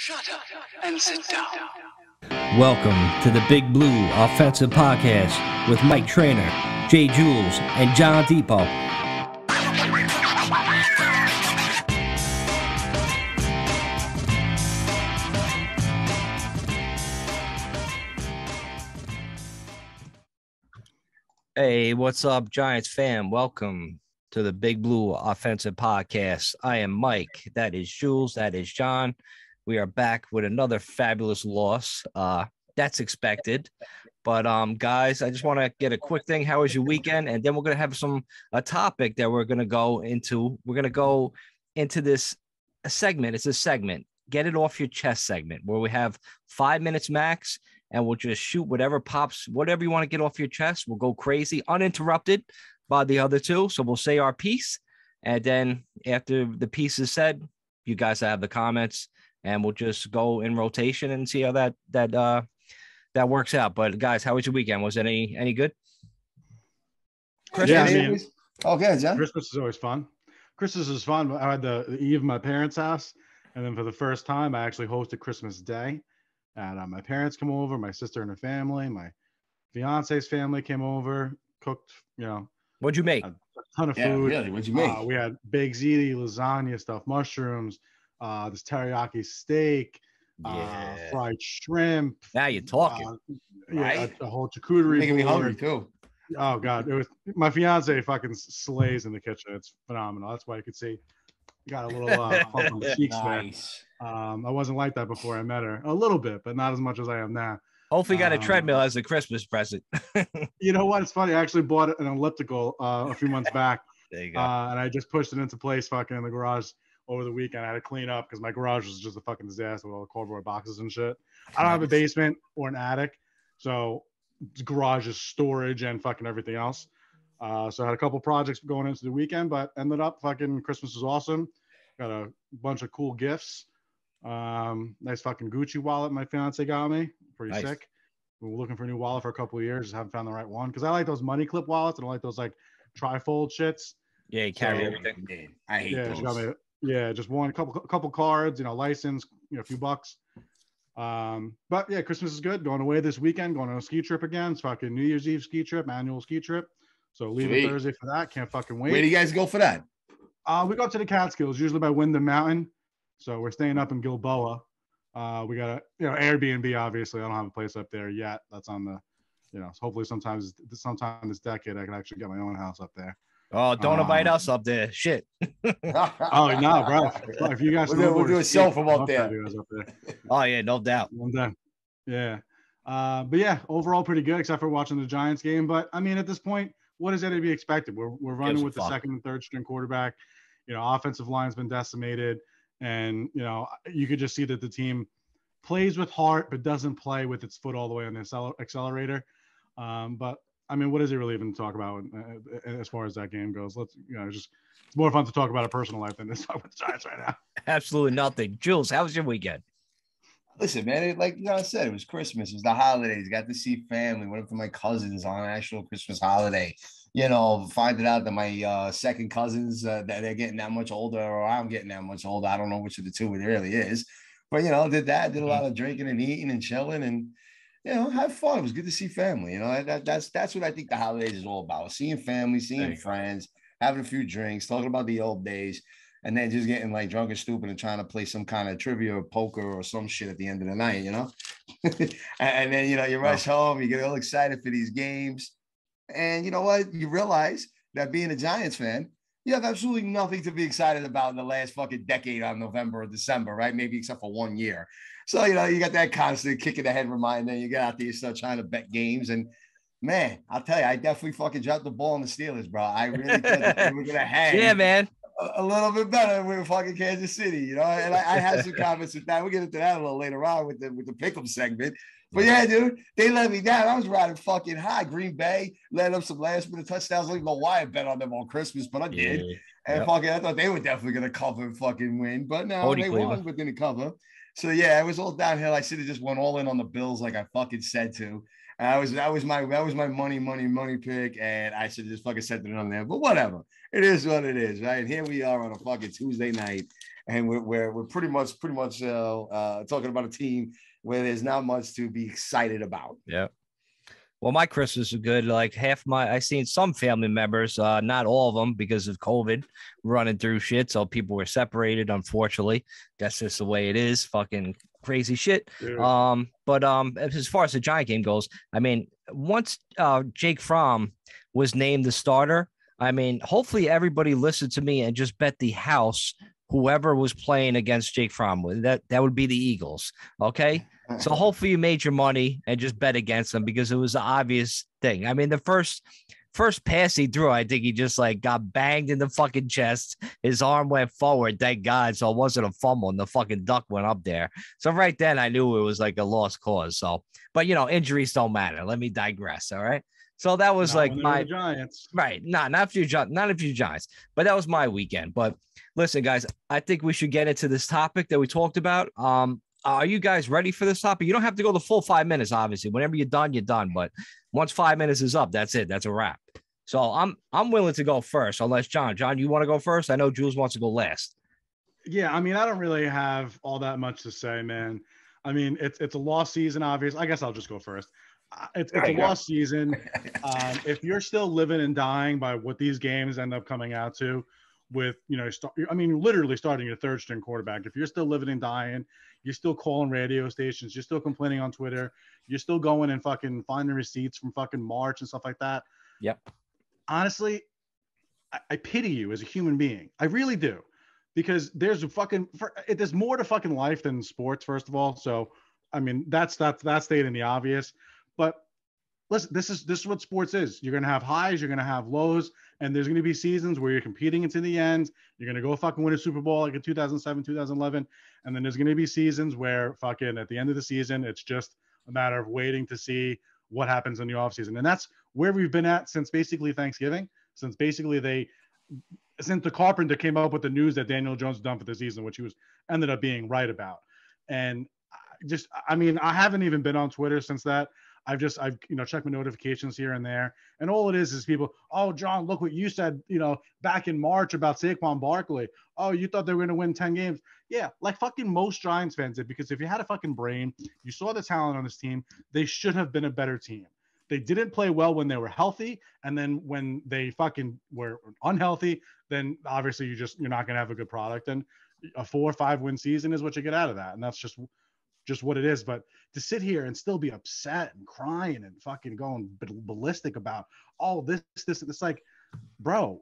Shut up and sit down. Welcome to the Big Blue Offensive Podcast with Mike Trainer, Jay Jules, and John Depot. Hey, what's up, Giants fam? Welcome to the Big Blue Offensive Podcast. I am Mike. That is Jules. That is John. We are back with another fabulous loss. That's expected. But guys, I just want to get a quick thing. How was your weekend? And then we're gonna have a topic that we're gonna go into. We're gonna go into this segment. It's a segment. Get it off your chest segment where we have 5 minutes max, and we'll just shoot whatever pops, whatever you want to get off your chest. We'll go crazy, uninterrupted by the other two. So we'll say our piece, and then after the piece is said, you guys have the comments. And we'll just go in rotation and see how that works out. But guys, how was your weekend? Was it any good? Christmas? Yeah, I mean, okay, John. Christmas is always fun. Christmas is fun. I had the eve of my parents' house, and then for the first time, I actually hosted Christmas Day. And my parents come over, my sister and her family, my fiance's family came over, cooked. What'd you make? A ton of Yeah, food. really? What'd you make? We had baked ziti, lasagna, stuffed mushrooms. This teriyaki steak, fried shrimp. Now you're talking. Right? A whole charcuterie. Making me board. hungry too. Oh God, it was my fiance fucking slays in the kitchen. It's phenomenal. That's why you could see you got a little hump on the cheeks Nice. there. I wasn't like that before I met her. A little bit, but not as much as I am now. Hopefully, you got a treadmill as a Christmas present. You know what? It's funny. I actually bought an elliptical a few months back. There you go. And I just pushed it into place fucking in the garage over the weekend. I had to clean up because my garage was just a fucking disaster with all the cardboard boxes and shit. I don't have a basement or an attic, so the garage is storage and fucking everything else. So I had a couple projects going into the weekend, but ended up fucking Christmas was awesome. Got a bunch of cool gifts. Nice fucking Gucci wallet my fiance got me. Pretty Nice. sick. We were looking for a new wallet for a couple of years, just haven't found the right one because I like those money clip wallets. I don't like those like trifold shits. Yeah, you carry So- everything. Man, I hate Yeah, she got those. me. Yeah, just one couple cards, license, a few bucks. But yeah, Christmas is good. Going away this weekend, going on a ski trip again. It's fucking New Year's Eve ski trip, annual ski trip. So leaving Sweet. Thursday for that. Can't fucking wait. Where do you guys go for that? We go up to the Catskills, usually by Windham Mountain. So we're staying up in Gilboa. We got a Airbnb. Obviously, I don't have a place up there yet. That's on the, hopefully sometime this decade I can actually get my own house up there. Oh, don't invite us up there. Shit. Oh no, bro! If you guys We'll do a show from up I'd there. love to have you guys up there. Oh, yeah, no doubt. One day. Yeah. But yeah, overall pretty good, except for watching the Giants game. But I mean, at this point, what is there to be expected? We're running Gives a with the fuck. second and third string quarterback. Offensive line's been decimated, and you could just see that the team plays with heart, but doesn't play with its foot all the way on the accelerator. But I mean, what is it really even to talk about as far as that game goes? It's more fun to talk about a personal life than to talk about the Giants right now. Absolutely nothing. Jules, how was your weekend? Listen, man, like I said, it was Christmas. It was the holidays. Got to see family. Went up to my cousins on an actual Christmas holiday. Finding out that my second cousins, that they're getting that much older, or I'm getting that much older. I don't know which of the two it really is. But, did that. Did a lot of drinking and eating and chilling and, have fun. It was good to see family. That's what I think the holidays is all about. Seeing family, seeing friends, having a few drinks, talking about the old days. And then just getting like drunk and stupid and trying to play some kind of trivia or poker or some shit at the end of the night, and then, you rush home, you get all excited for these games. And you know what? You realize that being a Giants fan, you have absolutely nothing to be excited about in the last fucking decade on November or December, right? Maybe except for 1 year. So, you got that constant kick in the head reminder. You get out there, you start trying to bet games. And man, I'll tell you, I definitely fucking dropped the ball on the Steelers, bro. I really thought we were going to hang. Yeah, man. A little bit better with fucking Kansas City, and I had some comments with that. We'll get into that a little later on with the pick'em segment. But yeah, dude, they let me down. I was riding fucking high. Green Bay led up some last minute touchdowns. I don't even know why I bet on them on Christmas, but I did. And fucking, I thought they were definitely gonna cover and fucking win, but no, they won, but didn't cover. So yeah, it was all downhill. I should have just went all in on the Bills like I fucking said to. And that was my money pick, and I should have just fucking sent it on there. But whatever, it is what it is, right? And here we are on a fucking Tuesday night, and we're pretty much talking about a team where there's not much to be excited about. Yeah. Well, my Christmas was good. Like I seen some family members, not all of them because of COVID running through shit. So people were separated, unfortunately. That's just the way it is. Fucking crazy shit. Dude. But as far as the Giant game goes, I mean, once Jake Fromm was named the starter, I mean, hopefully everybody listened to me and just bet the house whoever was playing against Jake Fromm. That would be the Eagles. Okay. So hopefully you made your money and just bet against them because it was the obvious thing. I mean, the first pass he threw, I think he just like got banged in the fucking chest. His arm went forward, thank God. So it wasn't a fumble and the fucking duck went up there. So right then I knew it was like a lost cause. So, but injuries don't matter. Let me digress. All right. So that was like my Giants. Right. Not if you Giants, but that was my weekend. But listen, guys, I think we should get into this topic that we talked about. Are you guys ready for this topic? You don't have to go the full 5 minutes, obviously. Whenever you're done, you're done. But once 5 minutes is up, that's it. That's a wrap. So I'm willing to go first, unless John, you want to go first? I know Jules wants to go last. Yeah, I mean, I don't really have all that much to say, man. I mean, it's a lost season, obviously. I guess I'll just go first. It's a lost season. If you're still living and dying by what these games end up coming out to, with literally starting your third string quarterback. If you're still living and dying, you're still calling radio stations, you're still complaining on Twitter, you're still going and fucking finding receipts from fucking March and stuff like that. Yep. Honestly, I pity you as a human being. I really do, because there's more to fucking life than sports, first of all. So, I mean, that's stating the obvious, but listen, this is what sports is. You're going to have highs, you're going to have lows, and there's going to be seasons where you're competing into the end. You're going to go fucking win a Super Bowl like in 2007, 2011. And then there's going to be seasons where fucking at the end of the season, it's just a matter of waiting to see what happens in the offseason. And that's where we've been at since basically Thanksgiving, since the Carpenter came up with the news that Daniel Jones was done for the season, which he ended up being right about. And I haven't even been on Twitter since that. I've checked my notifications here and there, and all it is people, oh, John, look what you said, back in March about Saquon Barkley. Oh, you thought they were going to win 10 games. Yeah, like fucking most Giants fans did, because if you had a fucking brain, you saw the talent on this team, they should have been a better team. They didn't play well when they were healthy, and then when they fucking were unhealthy, then obviously you're not going to have a good product. And a 4 or 5 win season is what you get out of that, and that's just what it is. But to sit here and still be upset and crying and fucking going ballistic about all this, it's like, bro,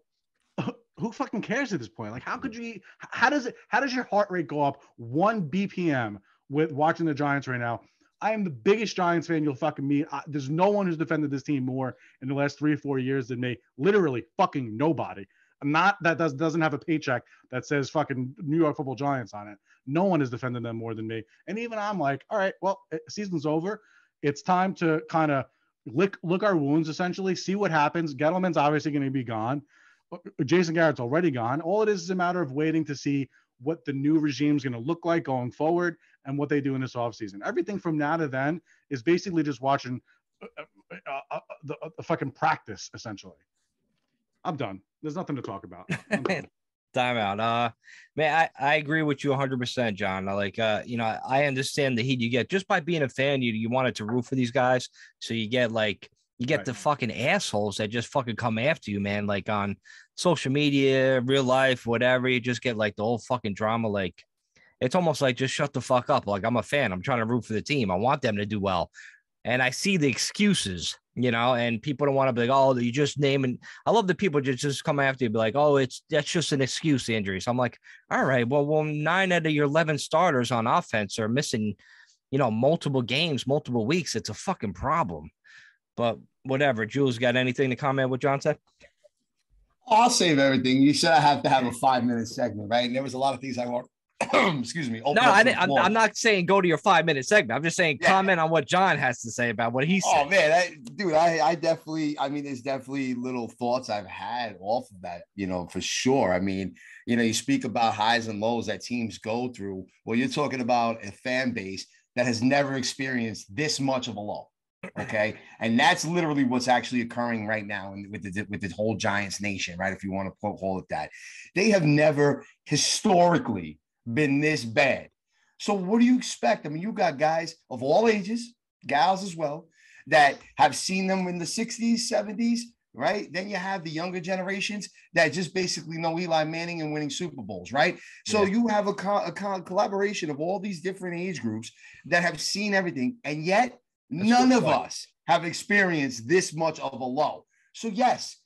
who fucking cares at this point? Like, how does your heart rate go up 1 BPM with watching the Giants right now? I am the biggest Giants fan you'll fucking meet. There's no one who's defended this team more in the last 3 or 4 years than me. Literally fucking nobody. Not that doesn't have a paycheck that says fucking New York Football Giants on it. No one has defended them more than me. And even I'm like, all right, well, season's over. It's time to kind of lick our wounds, essentially, see what happens. Gettleman's obviously going to be gone. Jason Garrett's already gone. All it is a matter of waiting to see what the new regime is going to look like going forward and what they do in this offseason. Everything from now to then is basically just watching the fucking practice, essentially. I'm done. There's nothing to talk about. Time out. Man, I agree with you 100%, John. I understand the heat you get just by being a fan. You wanted to root for these guys. So you get right. The fucking assholes that just fucking come after you, man. Like on social media, real life, whatever. You just get like the whole fucking drama. Like, it's almost like just shut the fuck up. Like, I'm a fan. I'm trying to root for the team. I want them to do well. And I see the excuses, and people don't want to be like, oh, you just naming. I love the people just come after you, be like, oh, that's just an excuse, the injury. So I'm like, all right, well, 9 out of your 11 starters on offense are missing, multiple games, multiple weeks. It's a fucking problem. But whatever. Jules, got anything to comment what John said? I'll save everything. You said I have to have a 5-minute segment, right? And there was a lot of things I want. Excuse me. No, I'm not saying go to your 5-minute segment. I'm just saying comment on what John has to say about what he said. Oh man, I definitely. I mean, there's definitely little thoughts I've had off of that. For sure. I mean, you speak about highs and lows that teams go through. Well, you're talking about a fan base that has never experienced this much of a low. Okay, and that's literally what's actually occurring right now with the whole Giants nation, right? If you want to call it that, they have never historically been this bad. So what do you expect? I mean, you got guys of all ages, gals as well, that have seen them in the 60s, 70s, right? Then you have the younger generations that just basically know Eli Manning and winning Super Bowls, right? So you have a collaboration of all these different age groups that have seen everything, and yet none of us have experienced this much of a low. So yes,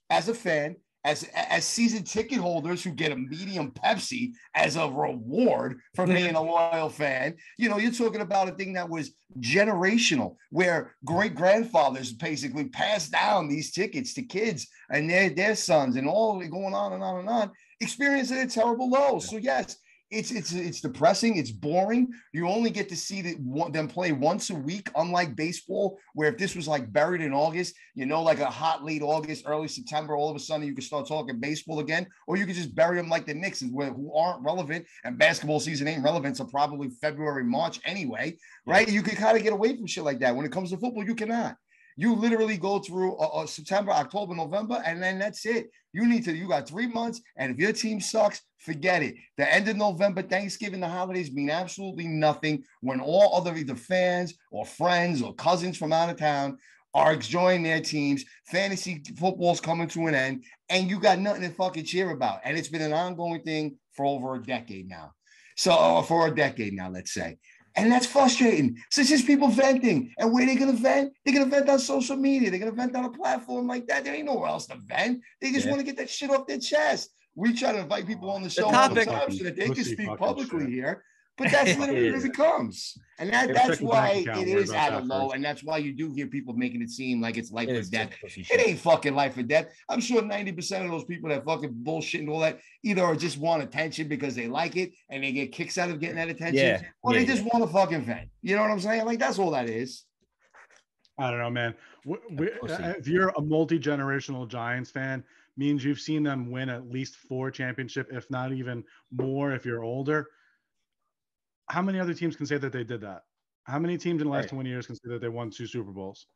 as a fan, as season ticket holders who get a medium Pepsi as a reward for being a loyal fan, you know, you're talking about a thing that was generational, where great grandfathers basically passed down these tickets to kids and their sons, and all going on and on and on, experiencing a terrible low. So yes, it's depressing. It's boring. You only get to see them play once a week, unlike baseball, where if this was like buried in August, you know, like a hot late August, early September, all of a sudden you could start talking baseball again, or you could just bury them like the Knicks, who aren't relevant, and basketball season ain't relevant until probably February, March anyway, right? You can kind of get away from shit like that. When it comes to football, you cannot. You literally go through September, October, November, and then that's it. You got 3 months, and if your team sucks, forget it. The end of November, Thanksgiving, the holidays mean absolutely nothing when all other either fans or friends or cousins from out of town are enjoying their teams. Fantasy football's coming to an end, and you got nothing to fucking cheer about. And it's been an ongoing thing for over a decade now. Let's say. And that's frustrating. So it's just people venting. And where are they going to vent? They're going to vent on social media. They're going to vent on a platform like that. There ain't nowhere else to vent. They just want to get that shit off their chest. We try to invite people on the show all the time so that they can speak publicly here. But that's literally what it becomes. And that's why it is at a low. And that's why you do hear people making it seem like it's life or death. It ain't fucking life or death. I'm sure 90% of those people that fucking bullshit and all that either just want attention because they like it and they get kicks out of getting that attention, or they just want to fucking vent. You know what I'm saying? Like, that's all that is. I don't know, man. If you're a multi-generational Giants fan, means you've seen them win at least 4 championships, if not even more if you're older. How many other teams can say that they did that? How many teams in the last 20 years can say that they won 2 Super Bowls?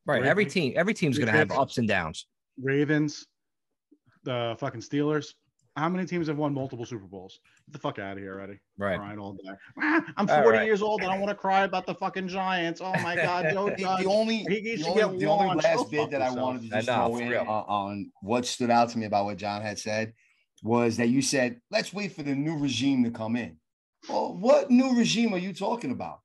Right. Every team's going to have ups and downs. Ravens, the fucking Steelers. How many teams have won multiple Super Bowls? Get the fuck out of here already. Right. Crying all day. I'm 40 years old and I want to cry about the fucking Giants. Oh my God. The only last bit that I wanted to just throw in on what stood out to me about what John had said was that you said, let's wait for the new regime to come in. Well, what new regime are you talking about?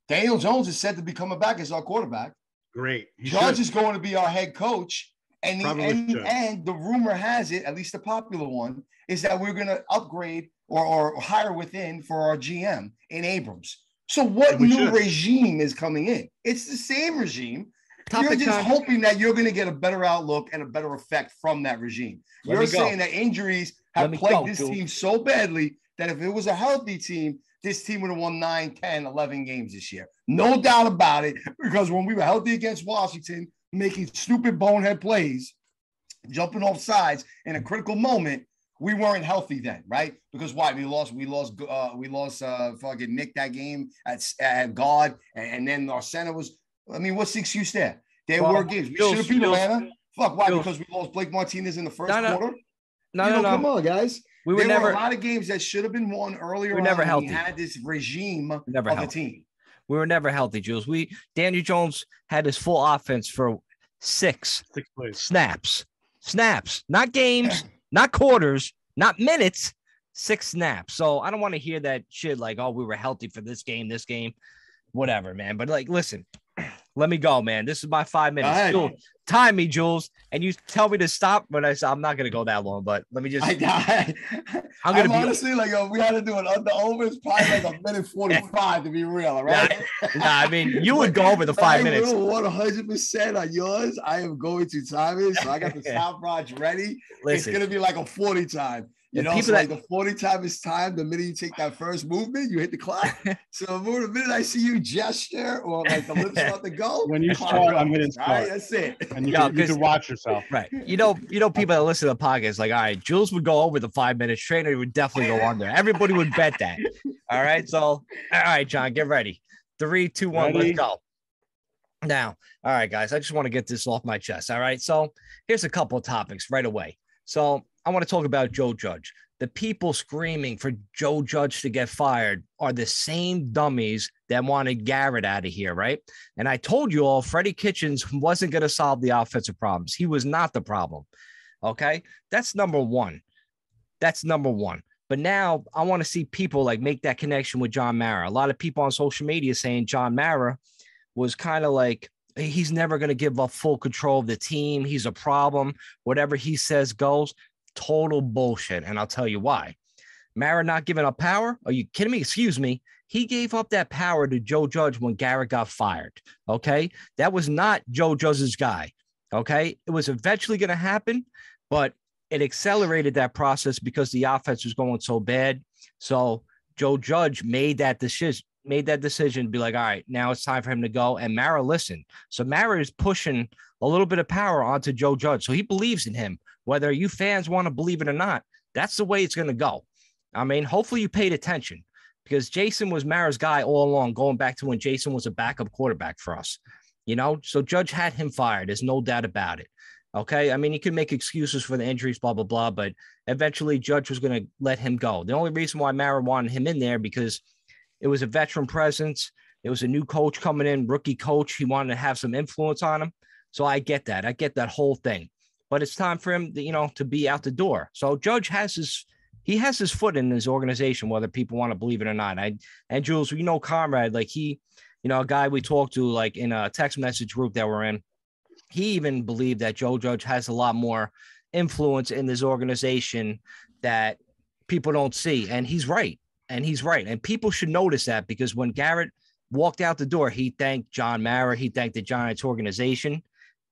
Daniel Jones is set to be coming back as our quarterback. Great. Judge is going to be our head coach. And the rumor has it, at least the popular one, is that we're going to upgrade or hire within for our GM in Abrams. So what new regime is coming in? It's the same regime. You're just hoping that you're going to get a better outlook and a better effect from that regime. You're saying that injuries have plagued this team so badly that if it was a healthy team, this team would have won 9, 10, 11 games this year. No doubt about it, because when we were healthy against Washington, making stupid bonehead plays, jumping off sides in a critical moment, we weren't healthy then, right? Because why? We lost fucking Nick that game at guard, and then our center was, I mean, what's the excuse there? There were games. We should have beat Atlanta. Fuck, why? Because we lost Blake Martinez in the first quarter? No. Come on, guys. There were a lot of games that should have been won earlier. We never healthy. We had this regime of a team. We were never healthy, Jules. Daniel Jones had his full offense for six snaps, not games, not quarters, not minutes, 6 snaps. So I don't want to hear that shit like, oh, we were healthy for this game, whatever, man. But like, listen, let me go, man. This is my 5 minutes. Jules, time me, Jules, and you tell me to stop. But I'm not gonna go that long. But let me just. I'm honestly like, we had to do it under over. It's probably like a minute 45 to be real, right? I mean, you would go over the 5 minutes. 100% on yours. I am going to time it, so I got the stopwatch ready. Listen, it's gonna be like a 40 time. You know, so like the 40 time is time. The minute you take that first movement, you hit the clock. So the minute I see you gesture or like the lips start to go, when you start, I'm going to start. Right, that's it. And you can watch yourself. Right. You know, people that listen to the podcast, like, all right, Jules would go over the 5 minutes. Trainer would definitely go under. Everybody would bet that. All right. So, all right, John, get ready. 3, 2, 1, let's go. Now, all right, guys, I just want to get this off my chest. All right. So here's a couple of topics right away. So I want to talk about Joe Judge. the people screaming for Joe Judge to get fired are the same dummies that wanted Garrett out of here, right? And I told you all, Freddie Kitchens wasn't going to solve the offensive problems. He was not the problem. Okay, that's number one. That's number one. But now I want to see people like make that connection with John Mara. A lot of people on social media saying John Mara was kind of like, he's never going to give up full control of the team. He's a problem. Whatever he says goes. Total bullshit. And I'll tell you why. Mara not giving up power? Are you kidding me? Excuse me. He gave up that power to Joe Judge when Garrett got fired. Okay. That was not Joe Judge's guy. Okay. It was eventually going to happen, but it accelerated that process because the offense was going so bad. So Joe Judge made that decision to be like, all right, now it's time for him to go. And Mara listened. So Mara is pushing a little bit of power onto Joe Judge. So he believes in him, whether you fans want to believe it or not. That's the way it's going to go. I mean, hopefully you paid attention because Jason was Mara's guy all along, going back to when Jason was a backup quarterback for us, so Judge had him fired. There's no doubt about it. Okay. I mean, you can make excuses for the injuries, blah, blah, blah, but eventually Judge was going to let him go. The only reason why Mara wanted him in there because it was a veteran presence. It was a new coach coming in, rookie coach. He wanted to have some influence on him. So I get that. I get that whole thing. But it's time for him to, to be out the door. So Judge has his foot in his organization, whether people want to believe it or not. And Jules, Conrad, like he, a guy we talked to like in a text message group that we're in, he even believed that Joe Judge has a lot more influence in this organization that people don't see. And he's right. And people should notice that because when Garrett walked out the door, he thanked John Mara. He thanked the Giants organization,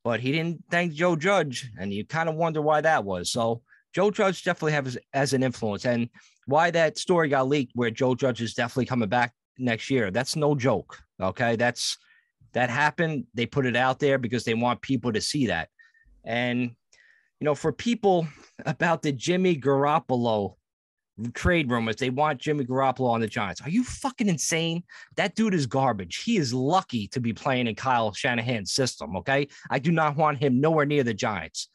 but he didn't thank Joe Judge. And you kind of wonder why that was. So Joe Judge definitely has an influence, and why that story got leaked where Joe Judge is definitely coming back next year. That's no joke. Okay. That happened. They put it out there because they want people to see that. And, for people about the Jimmy Garoppolo trade rumors, they want Jimmy Garoppolo on the Giants. Are you fucking insane? That dude is garbage. He is lucky to be playing in Kyle Shanahan's system. Okay. I do not want him nowhere near the Giants.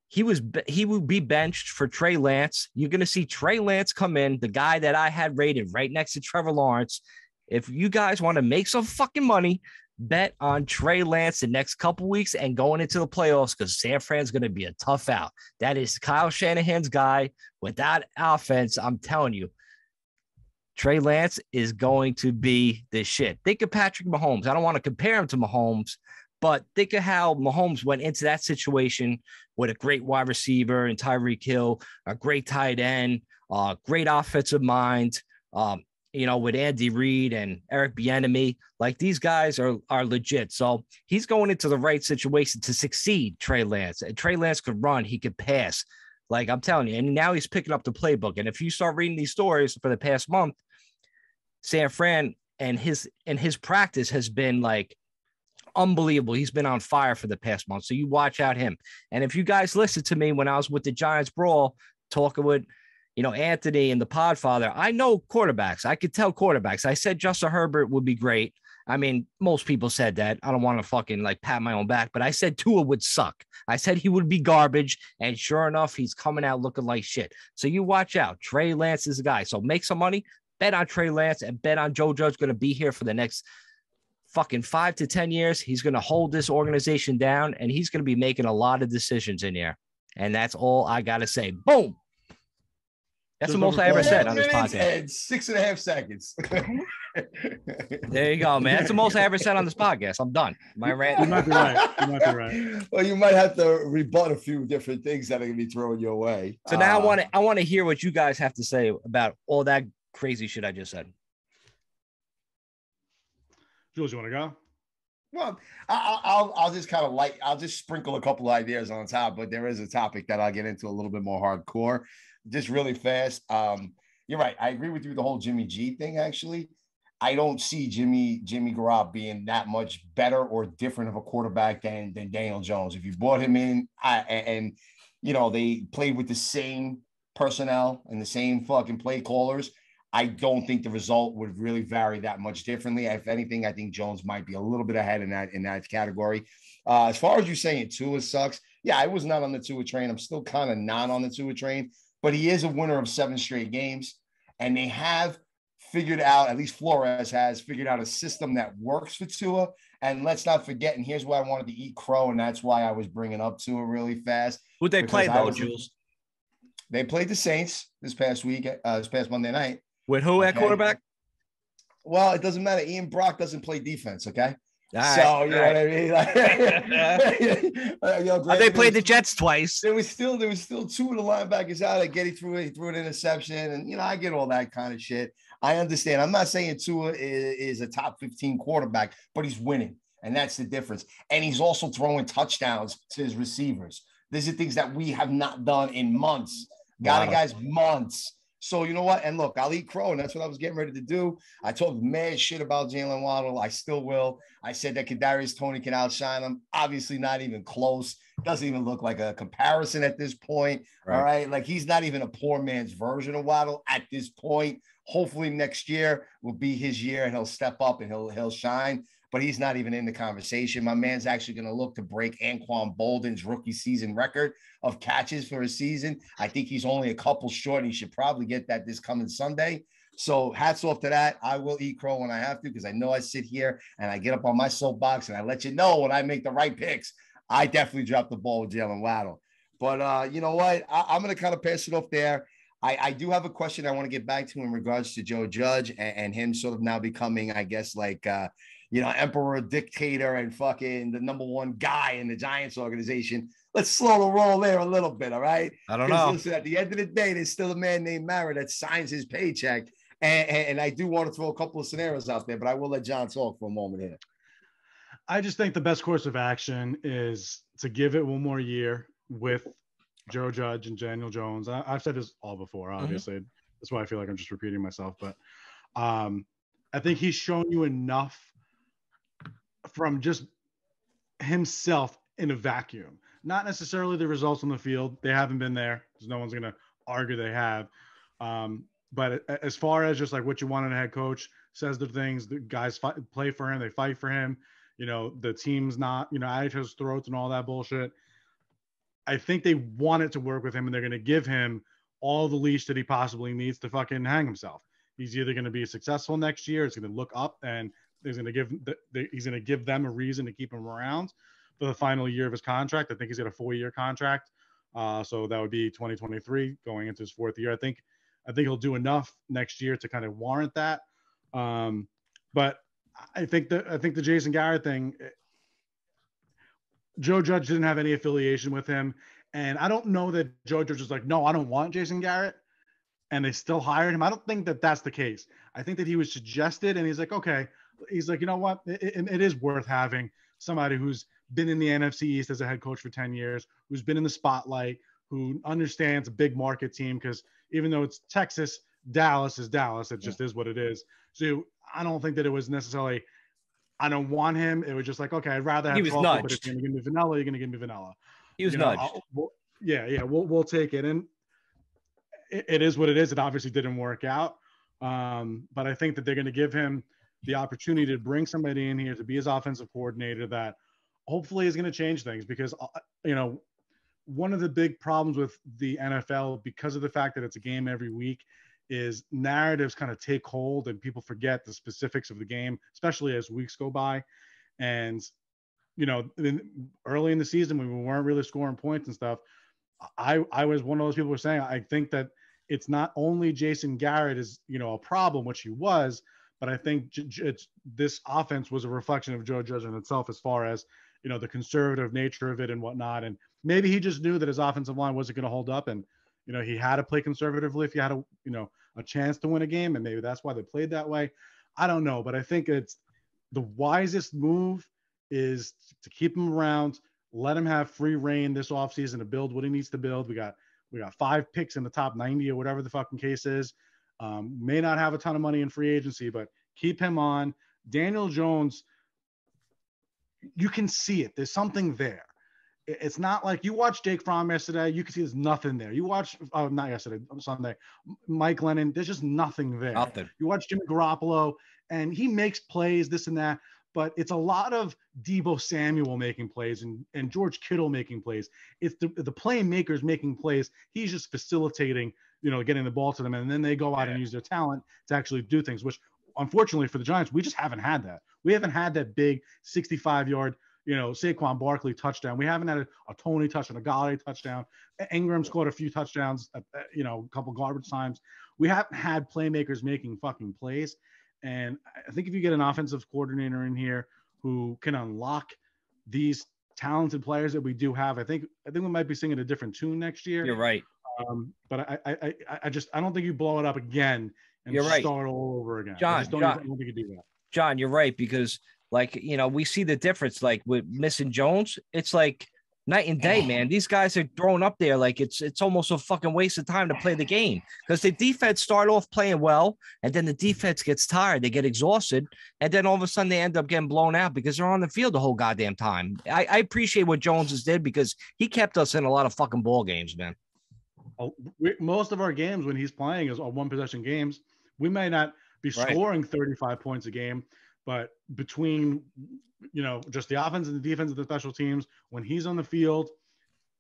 He would be benched for Trey Lance. You're going to see Trey Lance come in, the guy that I had rated right next to Trevor Lawrence. If you guys want to make some fucking money, bet on Trey Lance the next couple weeks and going into the playoffs because San Fran's going to be a tough out. That is Kyle Shanahan's guy. With that offense, I'm telling you, Trey Lance is going to be the shit. Think of Patrick Mahomes. I don't want to compare him to Mahomes, but think of how Mahomes went into that situation with a great wide receiver and Tyreek Hill, a great tight end, great offensive mind, with Andy Reid and Eric Bieniemy. Like these guys are legit. So he's going into the right situation to succeed, Trey Lance. And Trey Lance could run. He could pass. Like I'm telling you. And now he's picking up the playbook. And if you start reading these stories for the past month, San Fran and his practice has been like unbelievable. He's been on fire for the past month. So you watch out him. And if you guys listen to me when I was with the Giants Brawl, talking with Anthony and the Podfather, I know quarterbacks. I could tell quarterbacks. I said Justin Herbert would be great. I mean, most people said that. I don't want to fucking like pat my own back, but I said Tua would suck. I said he would be garbage. And sure enough, he's coming out looking like shit. So you watch out. Trey Lance is the guy. So make some money, bet on Trey Lance, and bet on Joe Judge going to be here for the next fucking 5 to 10 years. He's going to hold this organization down, and he's going to be making a lot of decisions in here. And that's all I got to say. Boom. That's the most I ever said on this podcast. And 6.5 seconds. There you go, man. That's the most I ever said on this podcast. I'm done. My rant. You might be right. Well, you might have to rebut a few different things that are going to be thrown your way. So now I want to hear what you guys have to say about all that crazy shit I just said. Jules, you want to go? Well, I'll just kind of I'll just sprinkle a couple of ideas on top, but there is a topic that I'll get into a little bit more hardcore. Just really fast. You're right. I agree with you. The whole Jimmy G thing, actually. I don't see Jimmy Garoppolo being that much better or different of a quarterback than Daniel Jones. If you brought him in and they played with the same personnel and the same fucking play callers, I don't think the result would really vary that much differently. If anything, I think Jones might be a little bit ahead in that category. As far as you saying Tua sucks, yeah, I was not on the Tua train. I'm still kind of not on the Tua train. but he is a winner of 7 straight games. And they have figured out, at least Flores has figured out a system that works for Tua. And let's not forget, and here's why I wanted to eat crow, and that's why I was bringing up Tua really fast. Who'd they play, though, Jules? They played the Saints this past week, this past Monday night. With who at quarterback? Well, it doesn't matter. Ian Brock doesn't play defense, okay? Right, so you know what I mean. Like, they played the Jets twice. There was still 2 of the linebackers out. He threw an interception, and I get all that kind of shit. I understand. I'm not saying Tua is a top 15 quarterback, but he's winning, and that's the difference. And he's also throwing touchdowns to his receivers. These are things that we have not done in months. Guys, months. So you know what? And look, I'll eat crow, and that's what I was getting ready to do. I talked mad shit about Jalen Waddle. I still will. I said that Kadarius Toney can outshine him. Obviously, not even close. Doesn't even look like a comparison at this point. Right. All right, like he's not even a poor man's version of Waddle at this point. Hopefully, next year will be his year, and he'll step up and he'll shine. But he's not even in the conversation. My man's actually going to look to break Anquan Bolden's rookie season record of catches for a season. I think he's only a couple short, and he should probably get that this coming Sunday. So hats off to that. I will eat crow when I have to, because I know I sit here and I get up on my soapbox and I let you know when I make the right picks. I definitely dropped the ball with Jalen Waddle. But you know what? I'm going to kind of pass it off there. I do have a question I want to get back to in regards to Joe Judge and him sort of now becoming, I guess, like emperor, dictator, and fucking the number one guy in the Giants organization. Let's slow the roll there a little bit, all right? I don't know. Listen, at the end of the day, there's still a man named Mara that signs his paycheck. And I do want to throw a couple of scenarios out there, but I will let John talk for a moment here. I just think the best course of action is to give it one more year with Joe Judge and Daniel Jones. I've said this all before, obviously. Mm-hmm. That's why I feel like I'm just repeating myself. But I think he's shown you enough from just himself in a vacuum. Not necessarily the results on the field. They haven't been there, because no one's going to argue they have. But as far as just like what you want in a head coach, says the things, the guys play for him, they fight for him. The team's not, at his throats and all that bullshit. I think they want it to work with him, and they're going to give him all the leash that he possibly needs to fucking hang himself. He's either going to be successful next year, it's going to look up, and he's going to give them a reason to keep him around for the final year of his contract. I think he's got a 4-year contract. So that would be 2023 going into his 4th year. I think he'll do enough next year to kind of warrant that. But I think the Jason Garrett thing, Joe Judge didn't have any affiliation with him. And I don't know that Joe Judge was like, no, I don't want Jason Garrett, and they still hired him. I don't think that that's the case. I think that he was suggested, and he's like, okay. He's like, you know what? It is worth having somebody who's been in the NFC East as a head coach for 10 years, who's been in the spotlight, who understands a big market team, because even though it's Texas, Dallas is Dallas. It just is what it is. So I don't think that it was necessarily, I don't want him. It was just like, okay, I'd rather have he was 12, nudged. But if you're going to give me vanilla, you're going to give me vanilla. He was nudged. We'll take it. And it is what it is. It obviously didn't work out. But I think that they're going to give him the opportunity to bring somebody in here to be his offensive coordinator that hopefully is going to change things, because, one of the big problems with the NFL, because of the fact that it's a game every week, is narratives kind of take hold and people forget the specifics of the game, especially as weeks go by. And, early in the season when we weren't really scoring points and stuff, I was one of those people who were saying, I think that it's not only Jason Garrett is, a problem, which he was, but I think this offense was a reflection of Joe Judge in itself, as far as, the conservative nature of it and whatnot. And maybe he just knew that his offensive line wasn't going to hold up, and, he had to play conservatively if he had a chance to win a game. And maybe that's why they played that way. I don't know, but I think it's the wisest move is to keep him around, let him have free reign this offseason to build what he needs to build. We got 5 picks in the top 90 or whatever the fucking case is. May not have a ton of money in free agency, but keep him on. Daniel Jones, you can see it. There's something there. It's not like you watch Jake Fromm yesterday. You can see there's nothing there. You watch, not yesterday, Sunday, Mike Lennon. There's just nothing there. Nothing. You watch Jimmy Garoppolo, and he makes plays, this and that. but it's a lot of Deebo Samuel making plays and George Kittle making plays. It's the playmakers making plays. He's just facilitating, getting the ball to them, and then they go out and use their talent to actually do things, which unfortunately for the Giants, we just haven't had that. We haven't had that big 65-yard, Saquon Barkley touchdown. We haven't had a Tony touchdown, a Golladay touchdown. Ingram scored a few touchdowns, a couple garbage times. We haven't had playmakers making fucking plays. And I think if you get an offensive coordinator in here who can unlock these talented players that we do have, I think we might be singing a different tune next year. You're right. But I don't think you blow it up again and start all over again. John, I don't think you do that. John, you're right, because we see the difference, like with missing Jones. It's like night and day, man. These guys are thrown up there like it's almost a fucking waste of time to play the game, because the defense start off playing well, and then the defense gets tired, they get exhausted, and then all of a sudden they end up getting blown out because they're on the field the whole goddamn time. I appreciate what Jones did, because he kept us in a lot of fucking ball games, man. Most of our games when he's playing is on one possession games. We may not be scoring 35 points a game, but between just the offense and the defense and the special teams, when he's on the field,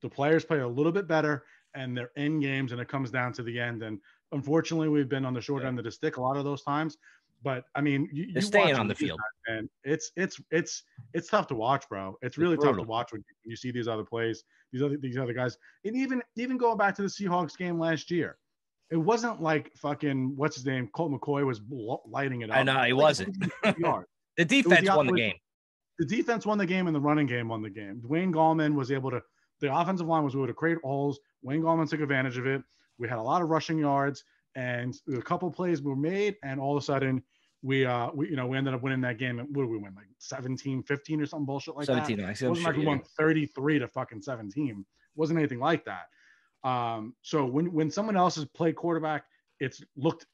the players play a little bit better and they're in games, and it comes down to the end. And unfortunately, we've been on the short end of the stick a lot of those times. But I mean, you're staying on the field, and it's tough to watch, bro. It's really tough to watch when you see these other plays, these other guys, and even going back to the Seahawks game last year. It wasn't like fucking what's his name, Colt McCoy was lighting it up. I know he wasn't. The defense won the game. The defense won the game, and the running game won the game. Wayne Gallman was able to. The offensive line was able to create holes. Wayne Gallman took advantage of it. We had a lot of rushing yards, and a couple plays were made, and all of a sudden we ended up winning that game. And what did we win, like 17-15 or something bullshit like 17, that? It wasn't like we won 33 to fucking 17. It wasn't anything like that. So when someone else has played quarterback, it's looked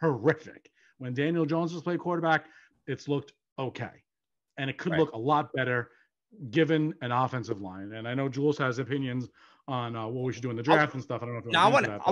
horrific. When Daniel Jones has played quarterback, it's looked okay. And it could look a lot better given an offensive line. And I know Jules has opinions on what we should do in the draft and stuff. I don't know if I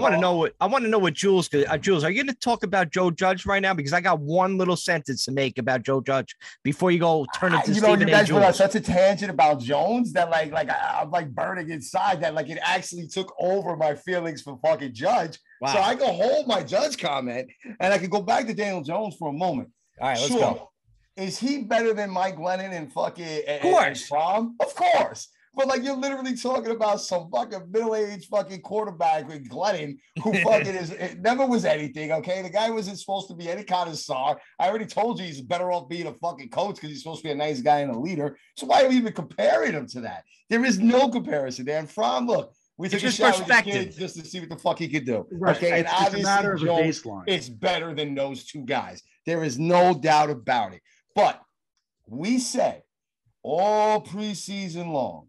want to know what Jules, Jules, are you going to talk about Joe Judge right now? Because I got one little sentence to make about Joe Judge before you go turn into Stephen you guys A. went on such a tangent about Jones that I'm like burning inside that like it actually took over my feelings for fucking Judge. Wow. So I can hold my Judge comment and I can go back to Daniel Jones for a moment. All right, let's go. Is he better than Mike Glennon and fucking of course? Fromm? Of course. But like you're literally talking about some fucking middle-aged fucking quarterback with Glennon who fucking never was anything. Okay, the guy wasn't supposed to be any kind of star. I already told you he's better off being a fucking coach because he's supposed to be a nice guy and a leader. So why are we even comparing him to that? There is no comparison there. And Fromm, look, we took a shot with the kid just to see what the fuck he could do. Right. Okay, and obviously a matter of Jones, baseline. It's better than those two guys. There is no doubt about it. But we said all preseason long,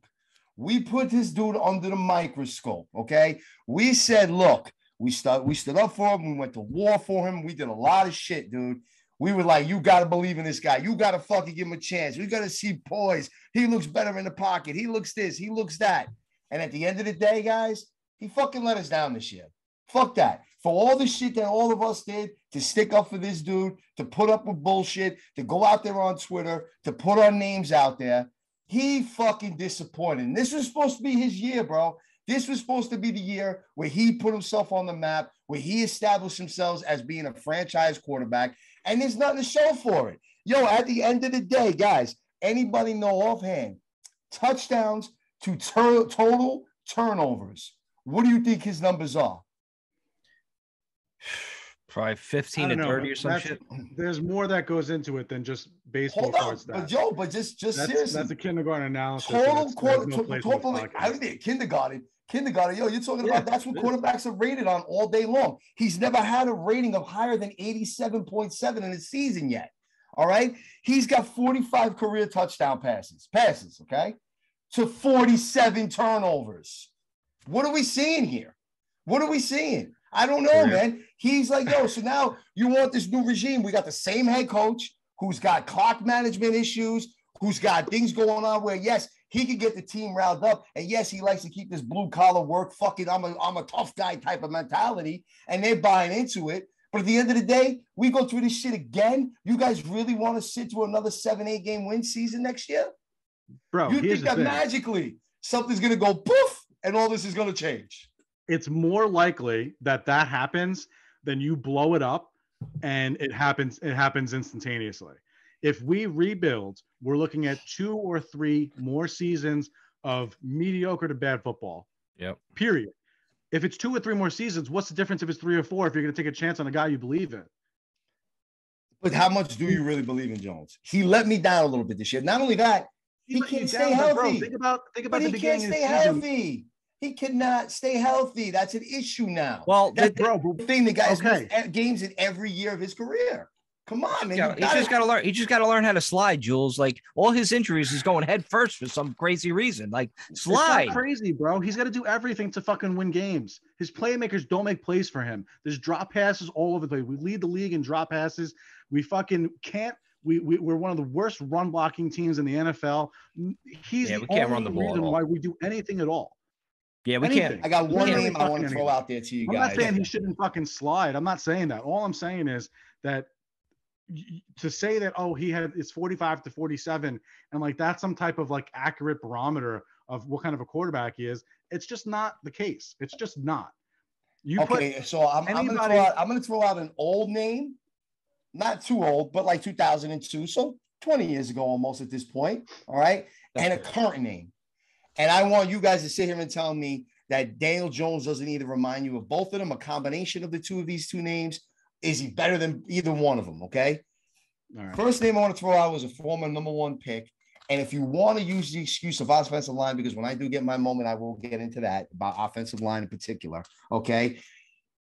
we put this dude under the microscope, okay? We said, look, we stood up for him. We went to war for him. We did a lot of shit, dude. We were like, you got to believe in this guy. You got to fucking give him a chance. We got to see poise. He looks better in the pocket. He looks this. He looks that. And at the end of the day, guys, he fucking let us down this year. Fuck that. For all the shit that all of us did to stick up for this dude, to put up with bullshit, to go out there on Twitter, to put our names out there, he fucking disappointed. And this was supposed to be his year, bro. This was supposed to be the year where he put himself on the map, where he established himself as being a franchise quarterback, and there's nothing to show for it. Yo, at the end of the day, guys, anybody know offhand, touchdowns to total turnovers, what do you think his numbers are? Probably 15 to 30 or some shit. There's more that goes into it than just baseball cards. But Joe, just seriously. That's a kindergarten analysis. Total I think kindergarten. Yo, you're talking about that's what quarterbacks are rated on all day long. He's never had a rating of higher than 87.7 in his season yet. All right. He's got 45 career touchdown passes, okay, to 47 turnovers. What are we seeing here? What are we seeing? I don't know, man. He's like, yo, so now you want this new regime. We got the same head coach who's got clock management issues, who's got things going on where, yes, he can get the team riled up. And yes, he likes to keep this blue collar work. Fucking, I'm a tough guy type of mentality. And they're buying into it. But at the end of the day, we go through this shit again. You guys really want to sit through another 7-8 game win season next year? Bro, You here's think the that thing. magically something's going to go poof and all this is going to change? It's more likely that happens than you blow it up and it happens instantaneously. If we rebuild, we're looking at 2 or 3 more seasons of mediocre to bad football. Yep. Period. If it's 2 or 3 more seasons, what's the difference if it's 3 or 4 if you're going to take a chance on a guy you believe in? But how much do you really believe in Jones? He let me down a little bit this year. Not only that, he can't stay healthy. Bro, think about But the he can't beginning of the stay season. healthy. He cannot stay healthy. That's an issue now. Well, That's bro, the thing. The guy's okay. missed games in every year of his career. Come on, man. He just got to learn. He just got to learn how to slide, Jules. Like all his injuries is going head first for some crazy reason. Like slide. It's not crazy, bro. He's got to do everything to fucking win games. His playmakers don't make plays for him. There's drop passes all over the place. We lead the league in drop passes. We fucking can't. We're one of the worst run blocking teams in the NFL. He's we can't run the ball at reason all. why we do anything at all. Yeah, we Anything. can't. I got one Literally name I want to fucking throw anything. out there to you I'm guys. not saying he shouldn't fucking slide. I'm not saying that. All I'm saying is that to say that, oh, it's 45 to 47 and like that's some type of like accurate barometer of what kind of a quarterback he is, it's just not the case. It's just not. So I'm gonna throw out an old name, not too old, but like 2002, so 20 years ago almost at this point. All right, and a current name. And I want you guys to sit here and tell me that Daniel Jones doesn't either remind you of both of them, a combination of the two of these two names. Is he better than either one of them? Okay. All right. First name I want to throw out was a former number 1 pick. And if you want to use the excuse of offensive line, because when I do get my moment, I will get into that about offensive line in particular. Okay.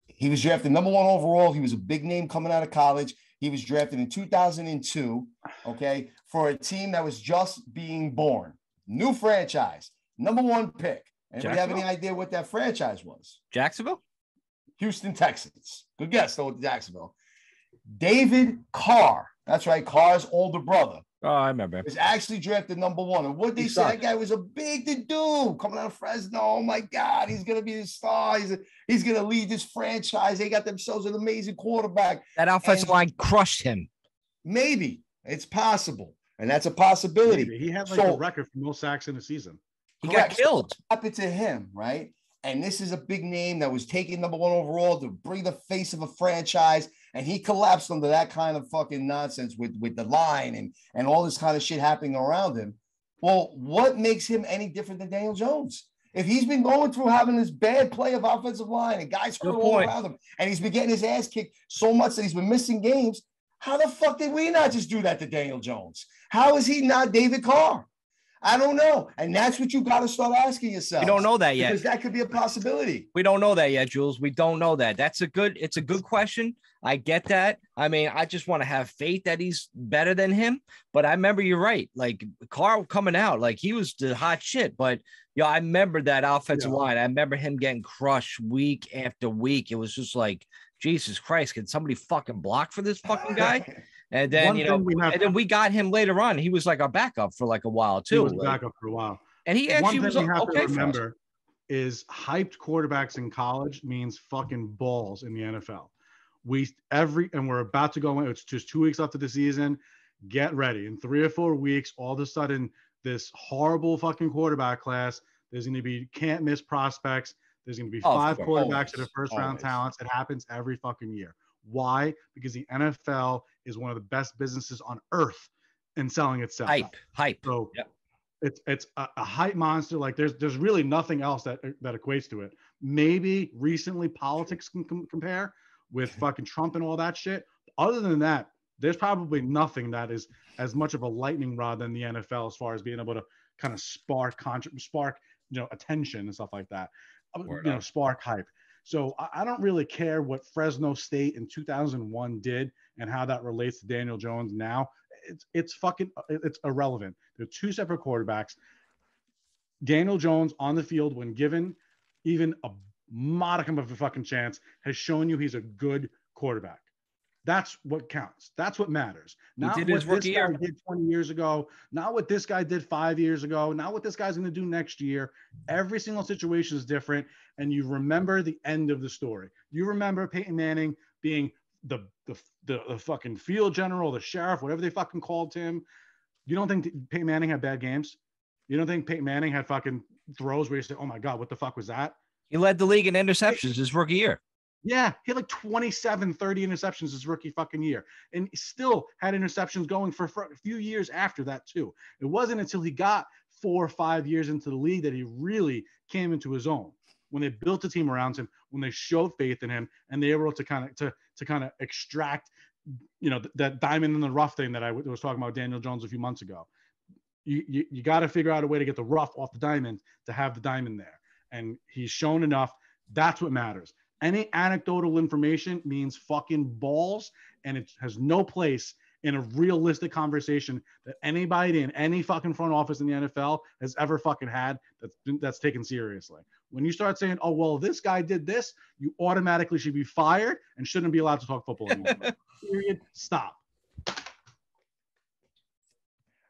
He was drafted number 1 overall. He was a big name coming out of college. He was drafted in 2002. Okay. For a team that was just being born. New franchise. Number 1 pick. Anybody have any idea what that franchise was? Jacksonville? Houston Texans. Good guess, though, with Jacksonville. David Carr. That's right. Carr's older brother. Oh, I remember. Was actually drafted number 1. And what they said, that guy was a big dude coming out of Fresno. Oh, my God. He's going to be the star. He's going to lead this franchise. They got themselves an amazing quarterback. That offensive line crushed him. Maybe. It's possible. And that's a possibility. Maybe. He had like a record for most sacks in a season. He got killed. So what happened to him, right? And this is a big name that was taken number 1 overall to bring the face of a franchise. And he collapsed under that kind of fucking nonsense with the line and all this kind of shit happening around him. Well, what makes him any different than Daniel Jones? If he's been going through having this bad play of offensive line and guys hurt all around him, and he's been getting his ass kicked so much that he's been missing games, how the fuck did we not just do that to Daniel Jones? How is he not David Carr? I don't know. And that's what you got to start asking yourself. We don't know that yet. Because that could be a possibility. We don't know that yet, Jules. We don't know that. It's a good question. I get that. I mean, I just want to have faith that he's better than him. But I remember you're right. Like Carl coming out, like he was the hot shit. But I remember that offensive line. I remember him getting crushed week after week. It was just like, Jesus Christ, can somebody fucking block for this fucking guy? And then, and then we got him later on. He was like our backup for like a while too. He was backup for a while. And he actually was okay. One thing we have to remember is hyped quarterbacks in college means fucking balls in the NFL. We're about to go in. It's just 2 weeks after the season. Get ready. In 3 or 4 weeks, all of a sudden, this horrible fucking quarterback class, there's going to be can't miss prospects. There's going to be 5 quarterbacks that are first round talents. It happens every fucking year. Why? Because the NFL is one of the best businesses on earth in selling itself. Hype. So it's a hype monster. Like there's really nothing else that equates to it. Maybe recently politics can compare with fucking Trump and all that shit. Other than that, there's probably nothing that is as much of a lightning rod than the NFL as far as being able to kind of spark attention and stuff like that. Spark hype. So I don't really care what Fresno State in 2001 did and how that relates to Daniel Jones now. It's irrelevant. They're 2 separate quarterbacks. Daniel Jones on the field, when given even a modicum of a fucking chance, has shown you he's a good quarterback. That's what counts. That's what matters. Not what this guy did 20 years ago, not what this guy did 5 years ago, not what this guy's going to do next year. Every single situation is different, and you remember the end of the story. You remember Peyton Manning being the fucking field general, the sheriff, whatever they fucking called him. You don't think Peyton Manning had bad games? You don't think Peyton Manning had fucking throws where you say, oh my God, what the fuck was that? He led the league in interceptions his rookie year. Yeah, he had like 27, 30 interceptions his rookie fucking year. And he still had interceptions going for a few years after that too. It wasn't until he got 4 or 5 years into the league that he really came into his own. When they built a team around him, when they showed faith in him, and they were able to kind of extract, that diamond in the rough thing that I was talking about Daniel Jones a few months ago. You got to figure out a way to get the rough off the diamond to have the diamond there. And he's shown enough. That's what matters. Any anecdotal information means fucking balls, and it has no place in a realistic conversation that anybody in any fucking front office in the NFL has ever fucking had that's taken seriously. When you start saying, oh, well, this guy did this, you automatically should be fired and shouldn't be allowed to talk football anymore. Period. Stop.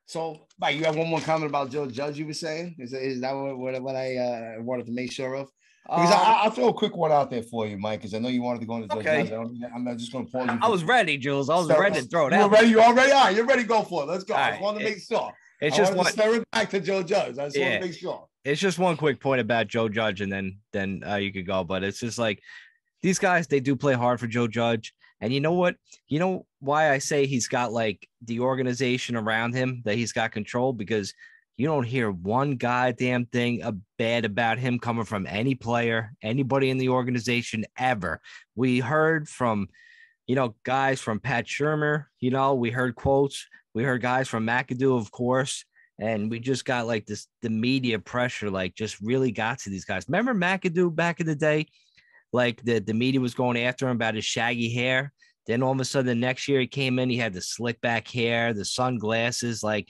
So, Mike, you have one more comment about Joe Judge you were saying? Is that what I wanted to make sure of? Because I'll throw a quick one out there for you, Mike, because I know you wanted to go into Joe Judge. I'm just going to pause you. I was ready, Jules. I was ready to throw it out. Ready? You all ready? All right, you're ready to go for it. Let's go. I just wanted to make sure. It's just one. Stir it back to Joe Judge. I just want to make sure. It's just one quick point about Joe Judge, and then you could go. But it's just like these guys, they do play hard for Joe Judge. And you know what? You know why I say he's got like the organization around him, that he's got control? Because you don't hear one goddamn thing bad about him coming from any player, anybody in the organization ever. We heard from, guys from Pat Shurmur, we heard quotes. We heard guys from McAdoo, of course. And we just got like the media pressure, like just really got to these guys. Remember McAdoo back in the day? Like the media was going after him about his shaggy hair. Then all of a sudden the next year he came in, he had the slick back hair, the sunglasses, like,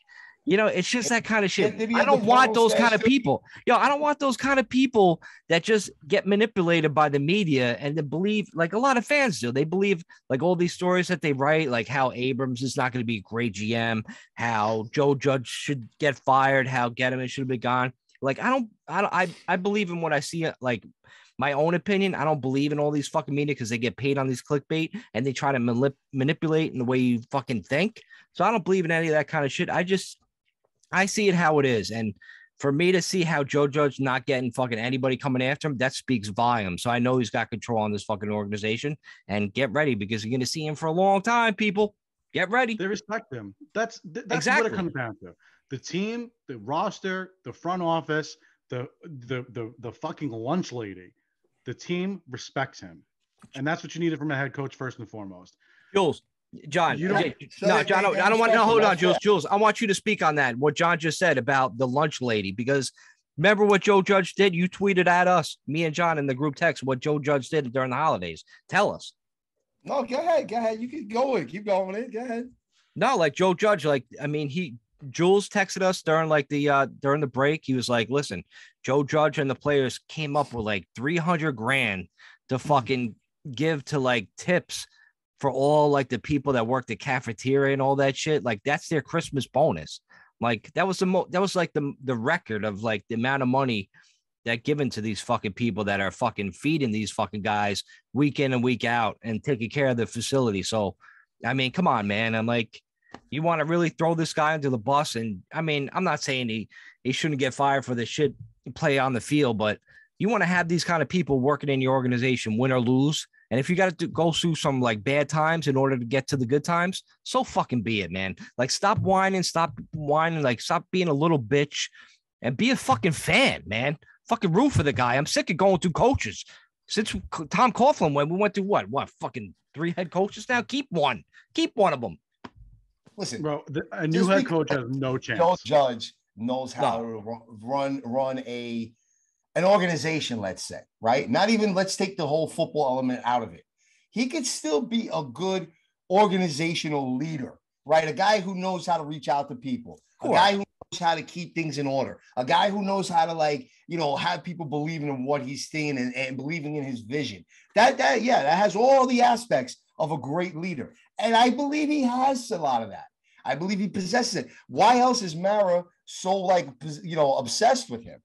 it's just that kind of shit. I don't want those kind of people. I don't want those kind of people that just get manipulated by the media and then believe, like a lot of fans do. They believe like all these stories that they write, like how Abrams is not going to be a great GM, how Joe Judge should get fired, how Gettleman should be gone. Like, I believe in what I see, like my own opinion. I don't believe in all these fucking media because they get paid on these clickbait and they try to manipulate in the way you fucking think. So I don't believe in any of that kind of shit. I see it how it is. And for me to see how Joe Judge not getting fucking anybody coming after him, that speaks volumes. So I know he's got control on this fucking organization, and get ready because you're going to see him for a long time, people. Get ready. They respect him. That's exactly what it comes down to. The team, the roster, the front office, the fucking lunch lady, the team respects him. And that's what you needed from a head coach first and foremost. John, John, I don't want to hold on, Jules. I want you to speak on that. What John just said about the lunch lady, because remember what Joe Judge did? You tweeted at us, me and John in the group text, what Joe Judge did during the holidays. Tell us. No, go ahead. You can go with it. Keep going with it. Go ahead. No, like Joe Judge, Jules texted us during during the break. He was like, listen, Joe Judge and the players came up with like $300,000 to fucking give to like tips for all like the people that work the cafeteria and all that shit. Like that's their Christmas bonus. Like that was the record of like the amount of money that given to these fucking people that are fucking feeding these fucking guys week in and week out and taking care of the facility. So, I mean, come on, man. I'm like, you want to really throw this guy under the bus? And I mean, I'm not saying he shouldn't get fired for the shit play on the field, but you want to have these kind of people working in your organization, win or lose. And if you got to go through some like bad times in order to get to the good times, so fucking be it, man. Like stop whining, like stop being a little bitch and be a fucking fan, man. Fucking root for the guy. I'm sick of going through coaches. Since Tom Coughlin went, we went through what fucking 3 head coaches now? Keep one of them. Listen, bro, a new head coach has no chance. Joe Judge knows how to run an organization, let's say, right? Not even let's take the whole football element out of it. He could still be a good organizational leader, right? A guy who knows how to reach out to people, a guy who knows how to keep things in order, a guy who knows how to have people believing in what he's seeing and believing in his vision. That has all the aspects of a great leader. And I believe he has a lot of that. I believe he possesses it. Why else is Mara so obsessed with him?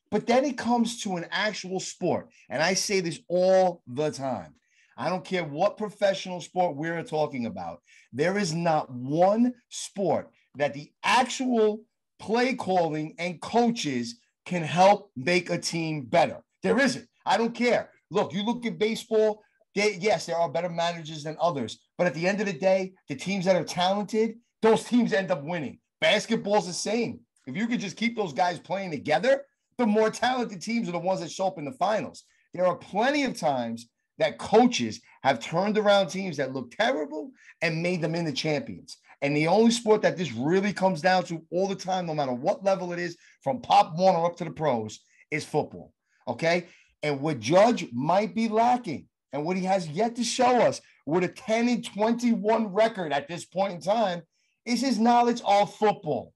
But then it comes to an actual sport. And I say this all the time. I don't care what professional sport we're talking about. There is not one sport that the actual play calling and coaches can help make a team better. There isn't. I don't care. Look, you look at baseball, yes, there are better managers than others. But at the end of the day, the teams that are talented, those teams end up winning. Basketball's the same. If you could just keep those guys playing together, the more talented teams are the ones that show up in the finals. There are plenty of times that coaches have turned around teams that look terrible and made them into champions. And the only sport that this really comes down to all the time, no matter what level it is, from Pop Warner up to the pros, is football. Okay? And what Judge might be lacking, and what he has yet to show us with a 10-21 record at this point in time, is his knowledge of football.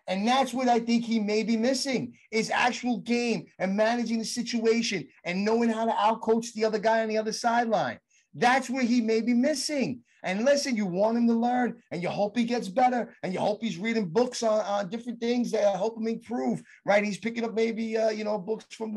And that's what I think he may be missing, is actual game and managing the situation and knowing how to outcoach the other guy on the other sideline. That's where he may be missing. And listen, you want him to learn, and you hope he gets better, and you hope he's reading books on different things that help him improve, right? He's picking up maybe, books from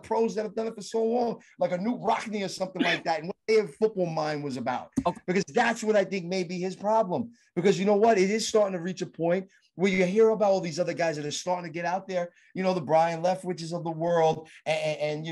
pros that have done it for so long, like a Newt Rockney or something like that, and what their football mind was about. Okay. Because that's what I think may be his problem. Because you know what? It is starting to reach a point where you hear about all these other guys that are starting to get out there, the Brian Leftwiches of the world, and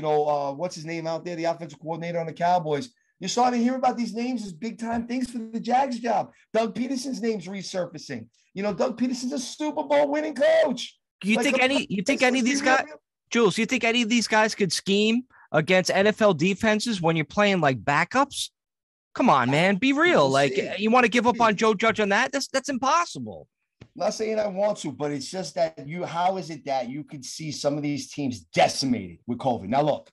what's his name out there, the offensive coordinator on the Cowboys. You're starting to hear about these names as big-time things for the Jags job. Doug Peterson's name's resurfacing. Doug Peterson's a Super Bowl winning coach. You think any of these guys, Jules, you think any of these guys could scheme against NFL defenses when you're playing like backups? Come on, man, be real. Like, you want to give up on Joe Judge on that? That's impossible. Not saying I want to, but it's just that how is it that you could see some of these teams decimated with COVID? Now, look,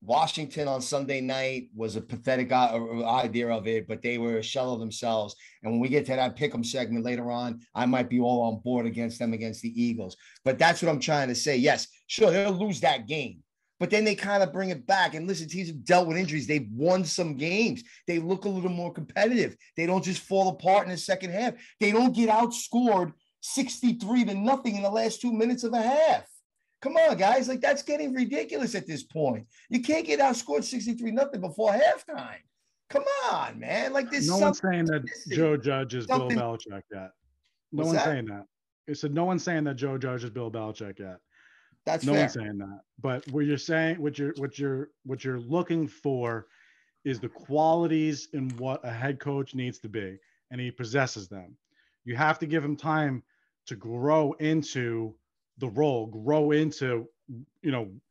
Washington on Sunday night was a pathetic idea of it, but they were a shell of themselves. And when we get to that pick'em segment later on, I might be all on board against them against the Eagles. But that's what I'm trying to say. Yes, sure, they'll lose that game, but then they kind of bring it back. And listen, teams have dealt with injuries. They've won some games. They look a little more competitive. They don't just fall apart in the second half. They don't get outscored 63-0 in the last 2 minutes of a half. Come on, guys. Like, that's getting ridiculous at this point. You can't get outscored 63-0 before halftime. Come on, man. Like this. No one's saying that Joe Judge is Bill Belichick yet. No one's saying that. It said no one's saying that Joe Judge is Bill Belichick yet. That's no fair. One's saying that. But what you're saying, what you're looking for is the qualities in what a head coach needs to be, and he possesses them. You have to give him time to grow into the role, grow into,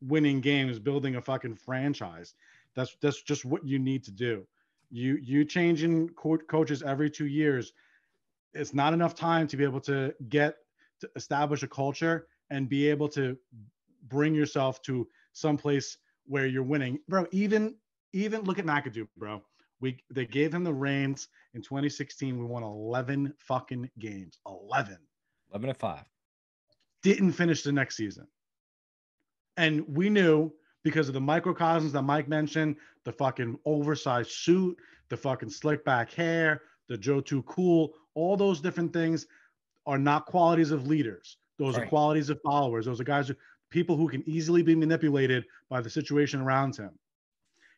winning games, building a fucking franchise. That's just what you need to do. You changing coaches every 2 years. It's not enough time to be able to establish a culture and be able to bring yourself to some place where you're winning, bro. Even look at McAdoo, bro. They gave him the reins in 2016. We won 11 fucking games. 11-5. Didn't finish the next season. And we knew, because of the microcosms that Mike mentioned, the fucking oversized suit, the fucking slick back hair, the Joe Too Cool, all those different things are not qualities of leaders. Those are qualities of followers. Those are people who can easily be manipulated by the situation around him.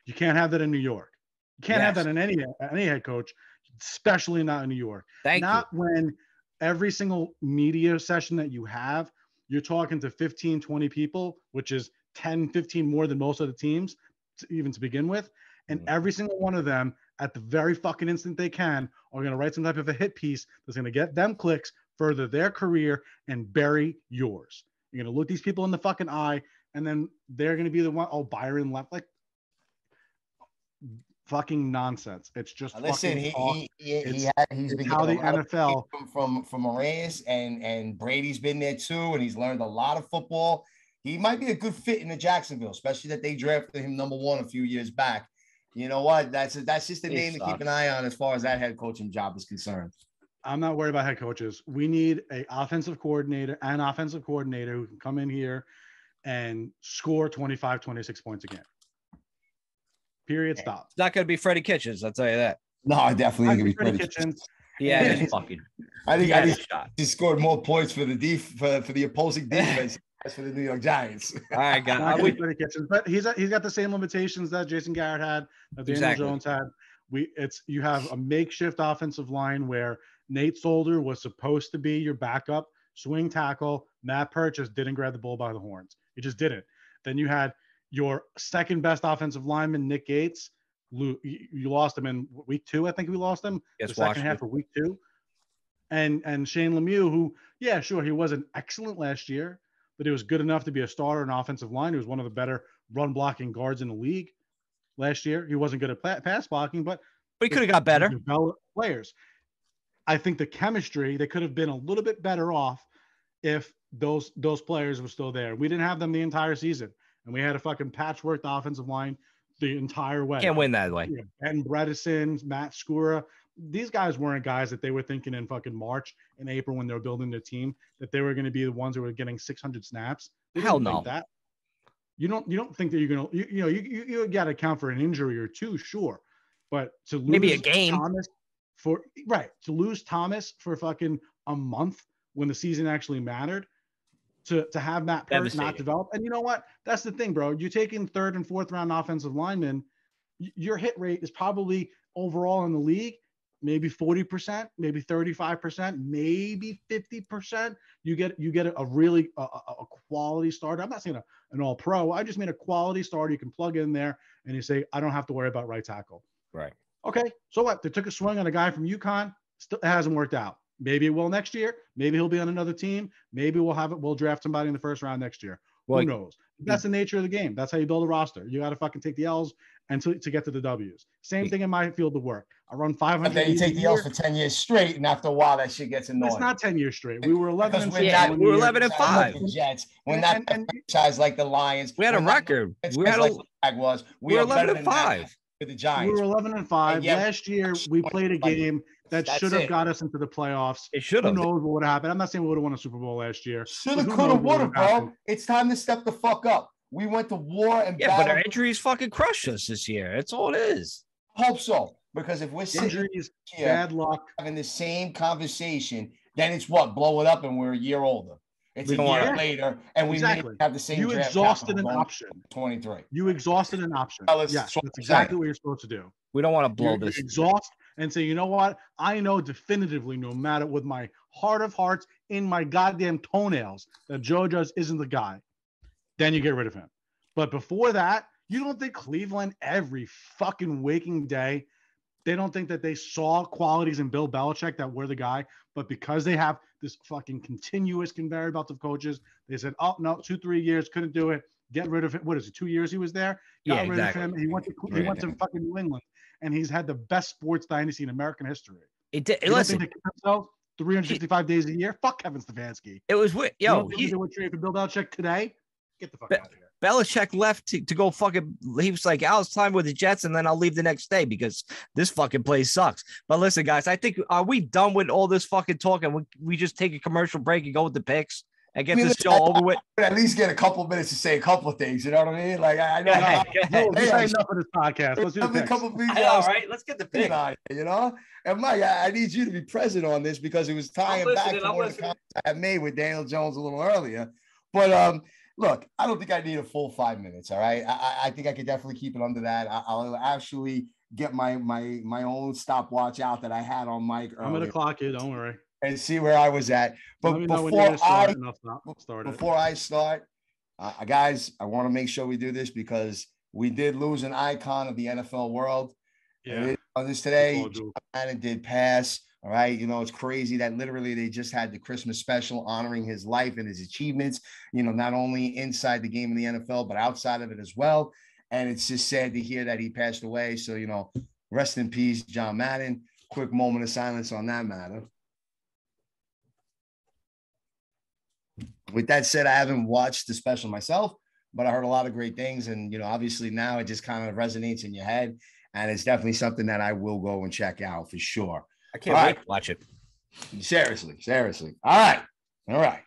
You can't have that in New York. You can't have that in any head coach, especially not in New York. Not when every single media session that you have, you're talking to 15, 20 people, which is 10, 15 more than most of the teams, even to begin with. And every single one of them, at the very fucking instant they can, are going to write some type of a hit piece that's going to get them clicks, further their career, and bury yours. You're going to look these people in the fucking eye, and then they're going to be the one, Byron left. Like, fucking nonsense. It's just listen. He's been how the NFL from Marias and Brady's been there too, and he's learned a lot of football. He might be a good fit in the Jacksonville, especially that they drafted him number 1 a few years back. You know what? That's just a name to keep an eye on as far as that head coaching job is concerned. I'm not worried about head coaches. We need an offensive coordinator who can come in here and score 25, 26 points a game. Period. Stop. It's not going to be Freddie Kitchens. I'll tell you that. No, I definitely think it'll be Freddie Kitchens. Yeah, I think he scored more points for the opposing defense That's for the New York Giants. All right, guys. Not gonna be Freddie Kitchens, but he's got the same limitations that Jason Garrett had, that Daniel Exactly. Jones had. You have a makeshift offensive line where Nate Solder was supposed to be your backup swing tackle. Matt Purchase didn't grab the bull by the horns. He just didn't. Then you had your second best offensive lineman, Nick Gates. You lost him in week 2. I think we lost him the second half of week 2. And Shane Lemieux, who, yeah, sure, he wasn't excellent last year, but he was good enough to be a starter in offensive line. He was one of the better run blocking guards in the league last year. He wasn't good at pass blocking, but he could have got better. Developed players. I think the chemistry, they could have been a little bit better off if those players were still there. We didn't have them the entire season, and we had a fucking patchwork offensive line the entire way. Can't win that way. Yeah, Ben Bredesen, Matt Skura. These guys weren't guys that they were thinking in fucking March and April when they were building their team that they were going to be the ones who were getting 600 snaps. They Hell didn't no. think that. You don't think that you're gonna you got to account for an injury or two, sure, but to lose Maybe a game. to lose Thomas for fucking a month when the season actually mattered, to have Matt Pert not develop. And you know what? That's the thing, bro. You're taking 3rd and 4th round offensive linemen. Your hit rate is probably overall in the league maybe 40%, maybe 35%, maybe 50%. You get a really a quality starter. I'm not saying an all pro. I just mean a quality starter you can plug in there and you say, I don't have to worry about right tackle. Right. Okay. So what? They took a swing on a guy from UConn. Still, it hasn't worked out. Maybe it will next year. Maybe he'll be on another team. Maybe we'll draft somebody in the 1st round next year. Well, who knows? That's the nature of the game. That's how you build a roster. You got to fucking take the L's and to get to the W's. Same thing in my field of work. I run 500. And then you take the L's for 10 years straight, and after a while, that shit gets annoying. It's not 10 years straight. We were 11 and 5. We were 11 and 5. Jets. We're not a franchise like the Lions. We had a record. We had we were 11 and 5. For the Giants. We were 11 and 5. Last year, we played a game that should have got us into the playoffs. It should have. Who knows what would have happened? I'm not saying we would have won a Super Bowl last year. Should have, could have, would have, bro. It's time to step the fuck up. We went to war and but our injuries fucking crushed us this year. That's all it is. Hope so, because if we're sitting injuries, here bad luck, having the same conversation, then it's what, blow it up, and we're a year older. It's a year later, and we may have the same. You exhausted an option. 23. You exhausted an option. Yes, that's exactly what you're supposed to do. We don't want to blow this. Exhaust and say, you know what? I know definitively, no matter with my heart of hearts in my goddamn toenails, that Joe Judge isn't the guy. Then you get rid of him. But before that, you don't think Cleveland every fucking waking day, they don't think that they saw qualities in Bill Belichick that were the guy, but because they have this fucking continuous conveyor belt of coaches, they said, oh, no, 2-3 years, couldn't do it. Get rid of it. What is it, 2 years he was there? Got rid of him. He went to fucking New England, and he's had the best sports dynasty in American history. Listen, think they 365 days a year? Fuck Kevin Stefanski. It was weird. Yo, he would trade for Bill Belichick today. Get the fuck out of here. Belichick left to go fucking. He was like, "I'll time with the Jets, and then I'll leave the next day because this fucking place sucks." But listen, guys, I think are we done with all this fucking talk and we just take a commercial break and go with the picks and get this show over with? At least get a couple minutes to say a couple of things. You know what I mean? Like I know. This ain't enough of this podcast. Let's do the picks. All right, let's get the picks. You know, and Mike, I need you to be present on this because it was tying back to one of the comments I had made with Daniel Jones a little earlier. But look, I don't think I need a full 5 minutes. All right. I think I could definitely keep it under that. I'll actually get my own stopwatch out that I had on Mike earlier. I'm going to clock you. Don't worry. And see where I was at. But before I start, guys, I want to make sure we do this because we did lose an icon of the NFL world. Yeah. On this today, John did pass. All right. You know, it's crazy that literally they just had the Christmas special honoring his life and his achievements, you know, not only inside the game of the NFL, but outside of it as well. And it's just sad to hear that he passed away. So, you know, rest in peace, John Madden. Quick moment of silence on that matter. With that said, I haven't watched the special myself, but I heard a lot of great things. And, you know, obviously now it just kind of resonates in your head. And it's definitely something that I will go and check out for sure. I can't wait to watch it. Seriously. All right.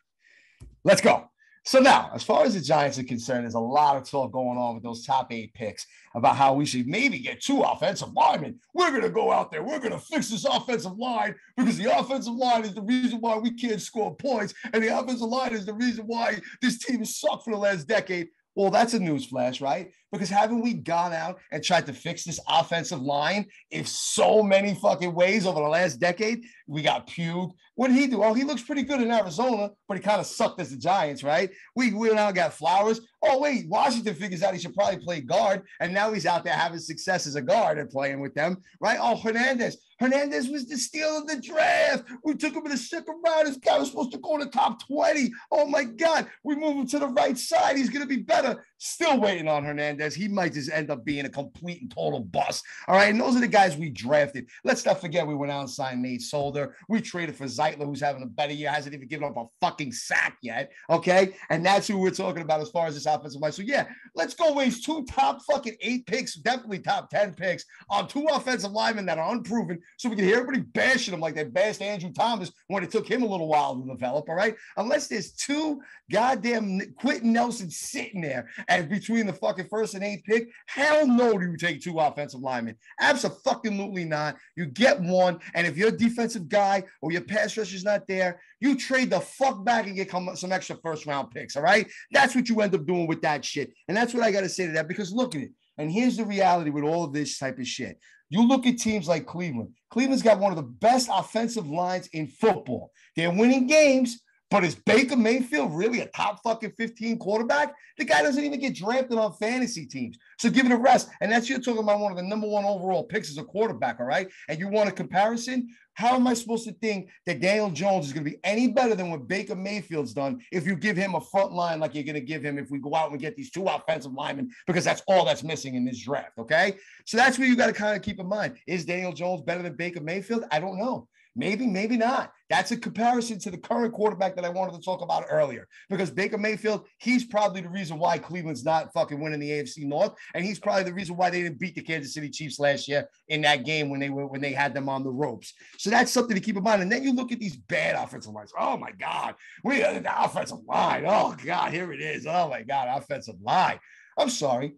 Let's go. So now, as far as the Giants are concerned, there's a lot of talk going on with those top 8 picks about how we should maybe get 2 offensive linemen. We're going to go out there. We're going to fix this offensive line because the offensive line is the reason why we can't score points. And the offensive line is the reason why this team has sucked for the last decade. Well, that's a newsflash, right? Because haven't we gone out and tried to fix this offensive line in so many fucking ways over the last decade? We got Pugh. What did he do? Oh, he looks pretty good in Arizona, but he kind of sucked as the Giants, right? We now got Flowers. Oh, wait, Washington figures out he should probably play guard, and now he's out there having success as a guard and playing with them, right? Oh, Hernandez. Hernandez was the steal of the draft. We took him in the second round. This guy was supposed to go in the top 20. Oh, my God. We move him to the right side. He's going to be better. Still waiting on Hernandez. He might just end up being a complete and total bust. All right. And those are the guys we drafted. Let's not forget we went out and signed Nate Solder. We traded for Zeitler, who's having a better year, hasn't even given up a fucking sack yet. Okay. And that's who we're talking about as far as this offensive line. So, yeah, let's go waste 2 top fucking 8 picks, definitely top 10 picks on 2 offensive linemen that are unproven so we can hear everybody bashing them like they bashed Andrew Thomas when it took him a little while to develop. All right. Unless there's 2 goddamn Quentin Nelson sitting there and between the fucking first and 8th pick, hell no do you take 2 offensive linemen. Absolutely not. You get 1, and if your defensive guy or your pass rusher's not there, you trade the fuck back and get some extra first-round picks, all right? That's what you end up doing with that shit, and that's what I got to say to that, because look at it, and here's the reality with all of this type of shit. You look at teams like Cleveland. Cleveland's got one of the best offensive lines in football. They're winning games, but is Baker Mayfield really a top fucking 15 quarterback? The guy doesn't even get drafted on fantasy teams. So give it a rest. And that's you're talking about one of the number 1 overall picks as a quarterback, all right? And you want a comparison? How am I supposed to think that Daniel Jones is going to be any better than what Baker Mayfield's done if you give him a front line like you're going to give him if we go out and get these 2 offensive linemen, because that's all that's missing in this draft, okay? So that's what you got to kind of keep in mind. Is Daniel Jones better than Baker Mayfield? I don't know. Maybe, maybe not. That's a comparison to the current quarterback that I wanted to talk about earlier, because Baker Mayfield, he's probably the reason why Cleveland's not fucking winning the AFC North, and he's probably the reason why they didn't beat the Kansas City Chiefs last year in that game when they had them on the ropes. So that's something to keep in mind. And then you look at these bad offensive lines. Oh my God, we are the offensive line. Oh God, here it is. Oh my God, offensive line. I'm sorry.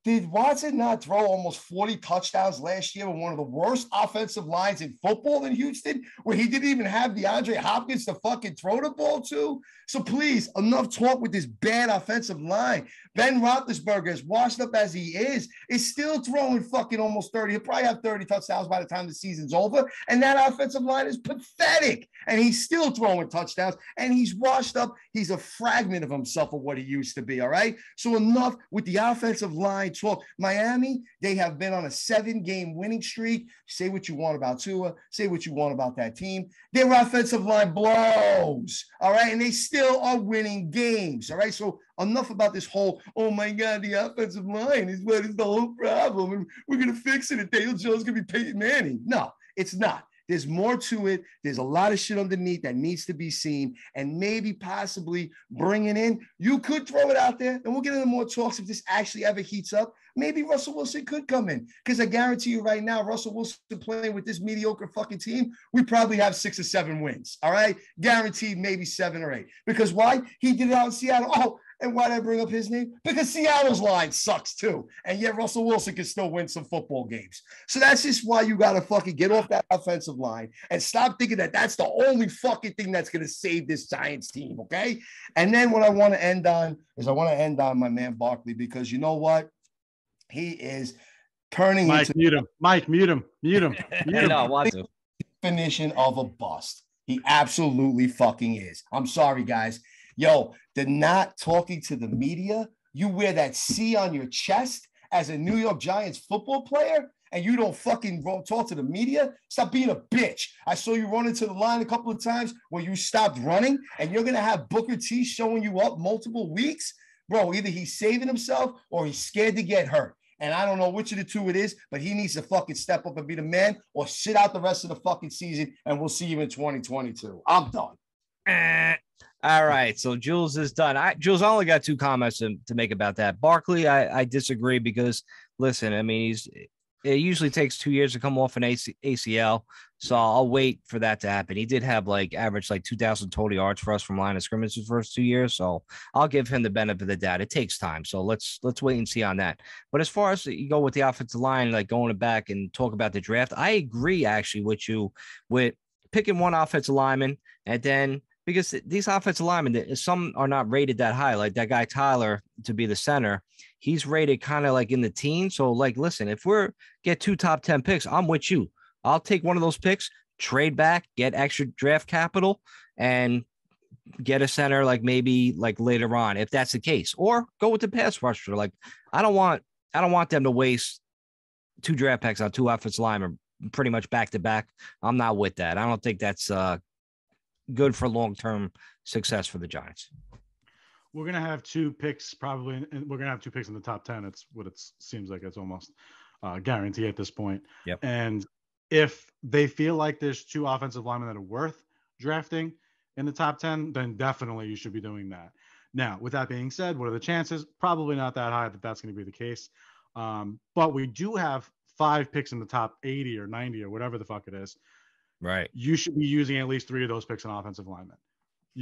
Did Watson not throw almost 40 touchdowns last year with one of the worst offensive lines in football in Houston, where he didn't even have DeAndre Hopkins to fucking throw the ball to? So please, enough talk with this bad offensive line. Ben Roethlisberger, as washed up as he is still throwing fucking almost 30. He'll probably have 30 touchdowns by the time the season's over. And that offensive line is pathetic. And he's still throwing touchdowns. And he's washed up. He's a fragment of himself of what he used to be, all right? So enough with the offensive line talk. Miami, they have been on a 7-game winning streak. Say what you want about Tua. Say what you want about that team. Their offensive line blows, all right? And they still are winning games, all right? So enough about this whole, oh my God, the offensive line is what is the whole problem, and we're going to fix it, and Daniel Jones is going to be Peyton Manning. No, it's not. There's more to it. There's a lot of shit underneath that needs to be seen, and maybe possibly bringing in, you could throw it out there, and we'll get into more talks if this actually ever heats up. Maybe Russell Wilson could come in, because I guarantee you right now, Russell Wilson playing with this mediocre fucking team, we probably have 6 or 7 wins, all right? Guaranteed maybe 7 or 8. Because why? He did it out in Seattle. Oh, and why did I bring up his name? Because Seattle's line sucks too. And yet Russell Wilson can still win some football games. So that's just why you got to fucking get off that offensive line and stop thinking that that's the only fucking thing that's going to save this Giants team, okay? And then what I want to end on is I want to end on my man Barkley, because you know what? He is turning Mike, into mute him. Mike, mute him. Mute him. Mute him. No, I want to. definition of a bust. He absolutely fucking is. I'm sorry, guys. Yo, the not talking to the media, you wear that C on your chest as a New York Giants football player, and you don't fucking talk to the media? Stop being a bitch. I saw you run into the line a couple of times where you stopped running, and you're going to have Booker T showing you up multiple weeks. Bro, either he's saving himself or he's scared to get hurt. And I don't know which of the two it is, but he needs to fucking step up and be the man, or sit out the rest of the fucking season, and we'll see you in 2022. I'm done. All right, so Jules is done. Jules, I only got 2 comments to make about that. Barkley, I disagree, because listen, I mean, it usually takes 2 years to come off an ACL. So I'll wait for that to happen. He did have average 2,000 total yards for us from line of scrimmage his first 2 years. So I'll give him the benefit of the doubt. It takes time. So let's wait and see on that. But as far as you go with the offensive line, going back and talk about the draft, I agree actually with you with picking one offensive lineman and then because these offensive linemen, some are not rated that high, like that guy Tyler to be the center. He's rated kind of in the teens. So listen, if we're get 2 top 10 picks, I'm with you. I'll take one of those picks, trade back, get extra draft capital, and get a center maybe later on if that's the case, or go with the pass rusher. I don't want them to waste 2 draft picks on 2 offensive linemen pretty much back to back. I'm not with that. I don't think that's good for long-term success for the Giants. We're going to have 2 picks probably, and we're going to have 2 picks in the top 10. It's what it seems like. It's almost guaranteed at this point. Yep. And if they feel like there's 2 offensive linemen that are worth drafting in the top 10, then definitely you should be doing that. Now, with that being said, what are the chances? Probably not that high that that's going to be the case. But we do have 5 picks in the top 80 or 90 or whatever the fuck it is. Right. You should be using at least 3 of those picks on offensive linemen.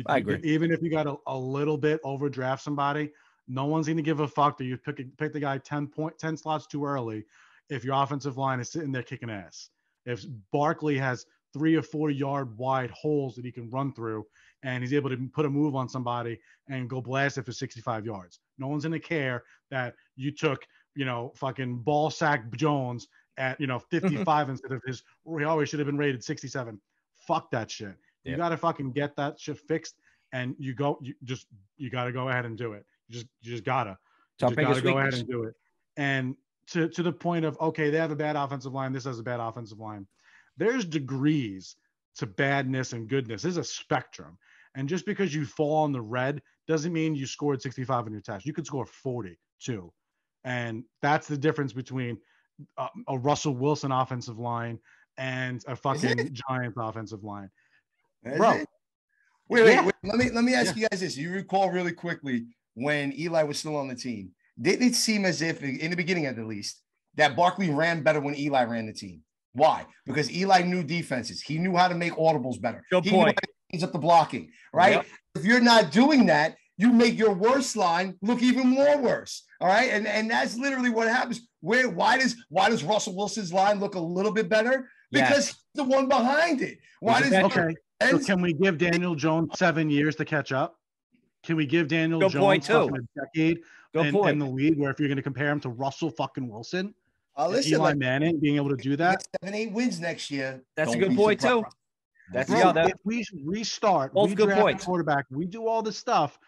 I agree. Even if you got a little bit overdraft somebody, no one's going to give a fuck that you pick the guy 10 slots too early if your offensive line is sitting there kicking ass. If Barkley has 3 or 4 yard wide holes that he can run through and he's able to put a move on somebody and go blast it for 65 yards. No one's going to care that you took, fucking ball sack Jones at, 55 instead of he always should have been rated 67. Fuck that shit. You got to fucking get that shit fixed, and you got to go ahead and do it. You just gotta go ahead and do it. And to the point of, okay, they have a bad offensive line. This has a bad offensive line. There's degrees to badness and goodness. There's a spectrum. And just because you fall on the red doesn't mean you scored 65 on your test. You could score 40 too. And that's the difference between a Russell Wilson offensive line and a fucking Giants offensive line. Bro, wait. Let me ask you guys this. You recall really quickly when Eli was still on the team, didn't it seem as if, in the beginning at least, that Barkley ran better when Eli ran the team? Why? Because Eli knew defenses. He knew how to make audibles better. Good point. He knew how to change up the blocking, right? Yep. If you're not doing that, you make your worst line look even more worse. All right. And that's literally what happens. Why does Russell Wilson's line look a little bit better? Because he's the one behind it. So can we give Daniel Jones 7 years to catch up? Can we give Daniel Jones a decade in the league where if you're going to compare him to Russell fucking Wilson, Eli Manning being able to do that? 7-8 wins next year. That's a good point too. If we restart, we draft a quarterback, we do all this stuff,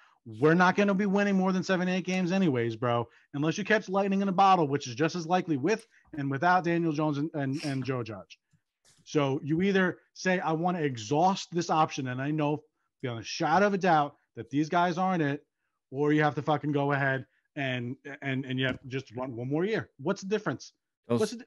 we're not going to be winning more than 7-8 games anyways, bro, unless you catch lightning in a bottle, which is just as likely with and without Daniel Jones and Joe Judge. So you either say, I want to exhaust this option, and I know beyond a shadow of a doubt that these guys aren't it, or you have to fucking go ahead and you have just run one more year. What's the difference?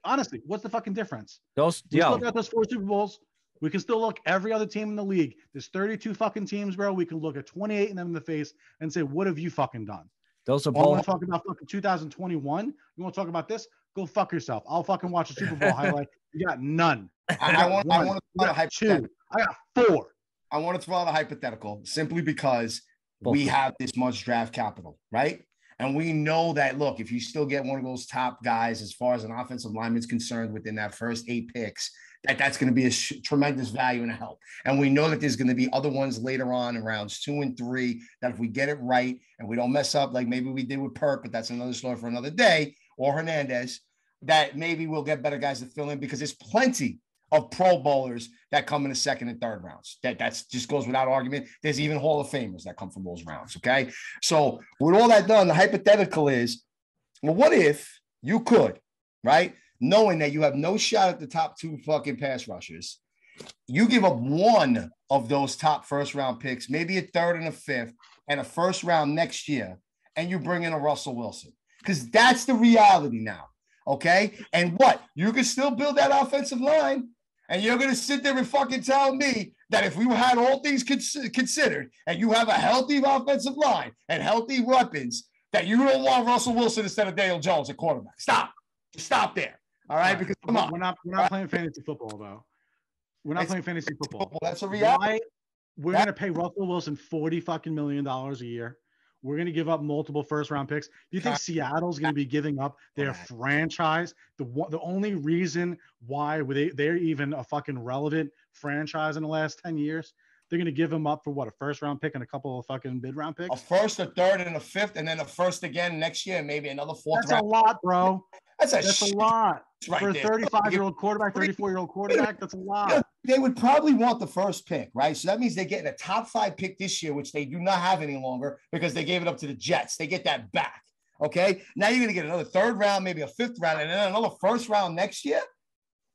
Honestly, what's the fucking difference? We still got those 4 Super Bowls. We can still look every other team in the league. There's 32 fucking teams, bro. We can look at 28 of them in the face and say, what have you fucking done? Those are both. You want to talk about fucking 2021? You want to talk about this? Go fuck yourself. I'll fucking watch a Super Bowl highlight. You got none. I want to throw out a hypothetical. I got 4. I want to throw out a hypothetical simply because we have this much draft capital, right? And we know that, look, if you still get one of those top guys as far as an offensive lineman is concerned within that first 8 picks, that's going to be a tremendous value and a help. And we know that there's going to be other ones later on in rounds 2 and 3 that if we get it right and we don't mess up like maybe we did with Perk, but that's another story for another day, or Hernandez, that maybe we'll get better guys to fill in because there's plenty of Pro Bowlers that come in the 2nd and 3rd rounds. That's just goes without argument. There's even Hall of Famers that come from those rounds, okay? So with all that done, the hypothetical is, well, what if you could, right, knowing that you have no shot at the top 2 fucking pass rushers, you give up one of those top first-round picks, maybe a 3rd and a 5th, and a first round next year, and you bring in a Russell Wilson. Because that's the reality now, okay? And what? You can still build that offensive line, and you're going to sit there and fucking tell me that if we had all things considered and you have a healthy offensive line and healthy weapons, that you don't want Russell Wilson instead of Daniel Jones at quarterback. Stop there. All right, because come on, we're not playing fantasy football though. We're not playing fantasy football. That's a reality. We're gonna pay Russell Wilson $40 million a year. We're gonna give up multiple first-round picks. Do you think Seattle's gonna be giving up their franchise? The only reason why they're even a fucking relevant franchise in the last 10 years, they're gonna give them up for what, a first-round pick and a couple of fucking mid-round picks? A first, a third, and a fifth, and then a first again next year, maybe another fourth. That's round. A lot, bro. That's a lot. Right for a 35-year-old quarterback, 34-year-old quarterback, that's a lot. Yeah, they would probably want the first pick, right? So that means they're getting a top 5 pick this year, which they do not have any longer because they gave it up to the Jets. They get that back. Okay. Now you're going to get another third round, maybe a fifth round, and then another first round next year.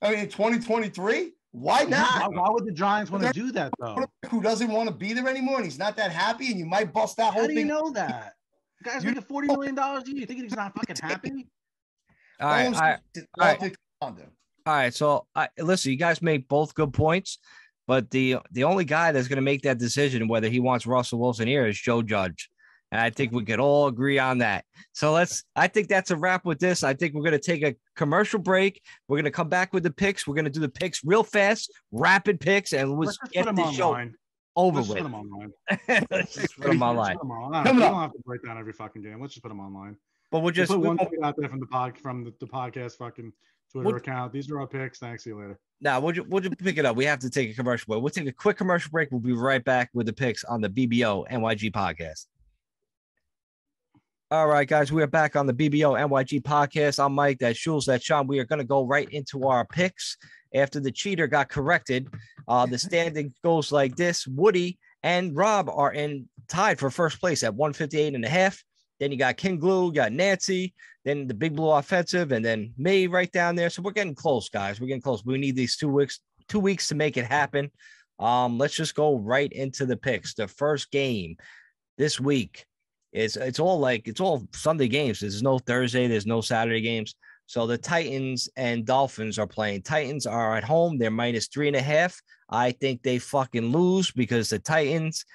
I mean, in 2023. Why not? Why would the Giants want to do that, though? Who doesn't want to be there anymore, and he's not that happy, and you might bust that whole thing. How do you know that? The guy's making $40 million a year. You think he's not fucking happy? All right. So listen, you guys make both good points, but the only guy that's going to make that decision whether he wants Russell Wilson here is Joe Judge, and I think we could all agree on that. So I think that's a wrap with this. I think we're going to take a commercial break. We're going to come back with the picks. We're going to do the picks real fast, rapid picks, and let's get the show over with. Put them online. Let's just put them online. We don't have to break down every fucking game. Let's just put them online. But we'll just put one thing out there from the podcast fucking Twitter account. These are our picks. Thanks. See you later. Now we'll just pick it up. We have to take a commercial break. We'll take a quick commercial break. We'll be right back with the picks on the BBO NYG podcast. All right, guys, we are back on the BBO NYG podcast. I'm Mike. That's Jules. That's Sean. We are going to go right into our picks after the cheater got corrected. The standing goes like this: Woody and Rob are tied for first place at 158.5. Then you got King Glue, you got Nancy, then the Big Blue Offensive, and then me right down there. So we're getting close, guys. We're getting close. We need these 2 weeks to make it happen. Let's just go right into the picks. The first game this week is it's all Sunday games. There's no Thursday, there's no Saturday games. So the Titans and Dolphins are playing. Titans are at home. They're -3.5. I think they fucking lose because the Dolphins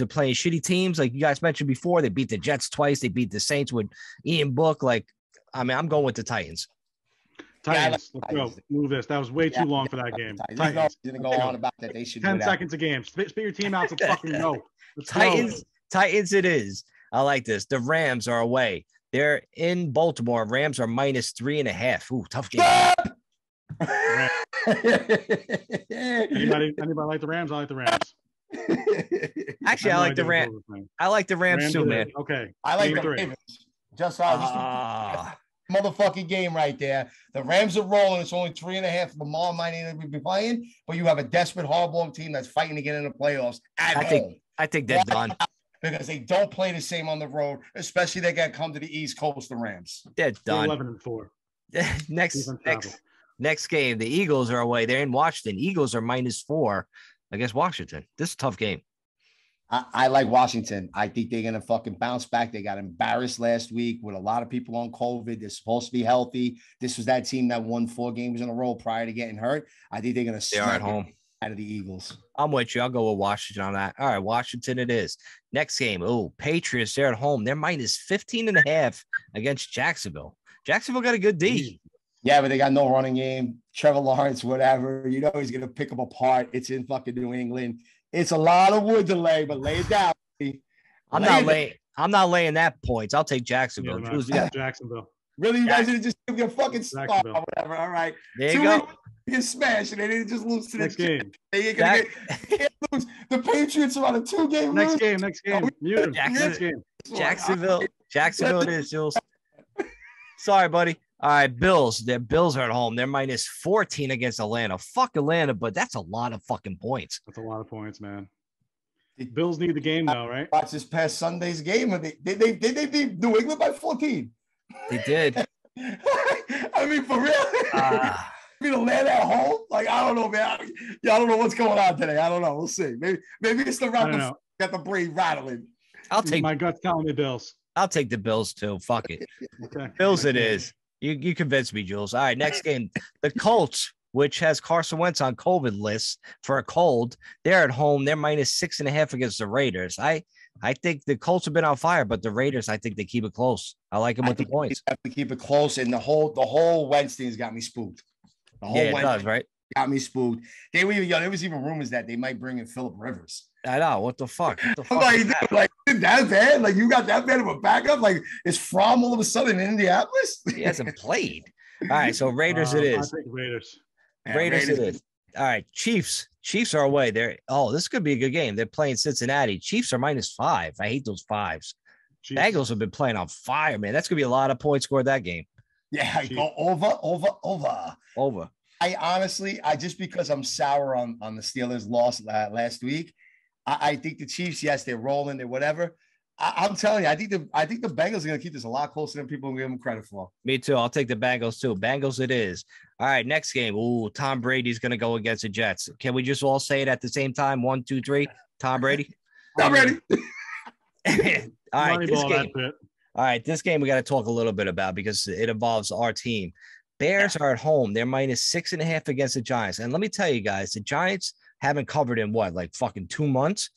are playing shitty teams. Like you guys mentioned before, they beat the Jets twice. They beat the Saints with Ian Book. I'm going with the Titans. Titans, let's go. Move this. That was way too long for that game. Titans didn't go on about that. They should 10 seconds a game. Spit your team out to fucking go. Titans it is. I like this. The Rams are away. They're in Baltimore. Rams are -3.5. Ooh, tough game. Anybody like the Rams? I like the Rams. Actually, I like the Rams. I like the Rams too, man. Okay. I like the Ravens. Just motherfucking game right there. The Rams are rolling. It's only 3.5. Lamar might even be playing, but you have a desperate hardball team that's fighting to get in the playoffs at home. I think they're done. Because they don't play the same on the road, especially they got to come to the East Coast, the Rams. They're done. 11-4. Next game, the Eagles are away. They're in Washington. Eagles are -4 against Washington. This is a tough game. I like Washington. I think they're going to fucking bounce back. They got embarrassed last week with a lot of people on COVID. They're supposed to be healthy. This was that team that won 4 games in a row prior to getting hurt. I think they're going to at home out of the Eagles. I'm with you. I'll go with Washington on that. All right, Washington it is. Next game. Oh, Patriots, they're at home. They're -15.5 against Jacksonville. Jacksonville got a good D. Yeah, but they got no running game. Trevor Lawrence, whatever. You know he's going to pick them apart. It's in fucking New England. It's a lot of wood to lay, but lay it down. I'm not laying that points. I'll take Jacksonville. Yeah, Jacksonville. Really? You guys didn't just give your fucking spot or whatever. All right. There you go. Get smashed, and they didn't just lose to the next game. They can't lose. The Patriots are on a 2-game next game. Next game. Jacksonville it is, Jules. Sorry, buddy. All right, Bills. Their Bills are at home. They're -14 against Atlanta. Fuck Atlanta, but that's a lot of fucking points. That's a lot of points, man. Bills need the game now, right? Watch this past Sunday's game. Did they beat New England by 14? They did. I mean, for real. Atlanta at home? Like, I don't know, man. I don't know what's going on today. I don't know. We'll see. Maybe it's the round got the brain rattling. My gut's telling me Bills. I'll take the Bills too. Fuck it. Okay. Bills it is. You convinced me, Jules. All right, next game. The Colts which has Carson Wentz on COVID list for a cold. They're at home. They're -6.5 against the Raiders. I think the Colts have been on fire, but the Raiders, I think they keep it close. I like them with the points. Have to keep it close, and the whole Wednesday has got me spooked. The whole Yeah, it does, right? Got me spooked. There was even rumors that they might bring in Phillip Rivers. I know. What the fuck? What the fuck I'm is that? like that bad? Like you got that bad of a backup? Like is Fromm all of a sudden in Indianapolis? He hasn't played. All right, so Raiders it is. I think Raiders. Yeah, Raiders it is. All right, Chiefs. Chiefs are away. This could be a good game. They're playing Cincinnati. Chiefs are -5. I hate those fives. Chiefs. Bengals have been playing on fire, man. That's gonna be a lot of points scored that game. Yeah, I go over. I honestly, just because I'm sour on the Steelers' loss last week, I think the Chiefs, yes, they're rolling, they're whatever. I'm telling you, I think the Bengals are going to keep this a lot closer than people give them credit for. Me too. I'll take the Bengals too. Bengals it is. All right, next game. Ooh, Tom Brady's going to go against the Jets. Can we just all say it at the same time? 1, 2, 3. Tom Brady. I'm ready. All right, this game. All right, this game we got to talk a little bit about because it involves our team. Bears are at home. They're -6.5 against the Giants. And let me tell you guys, the Giants haven't covered in what, like fucking 2 months?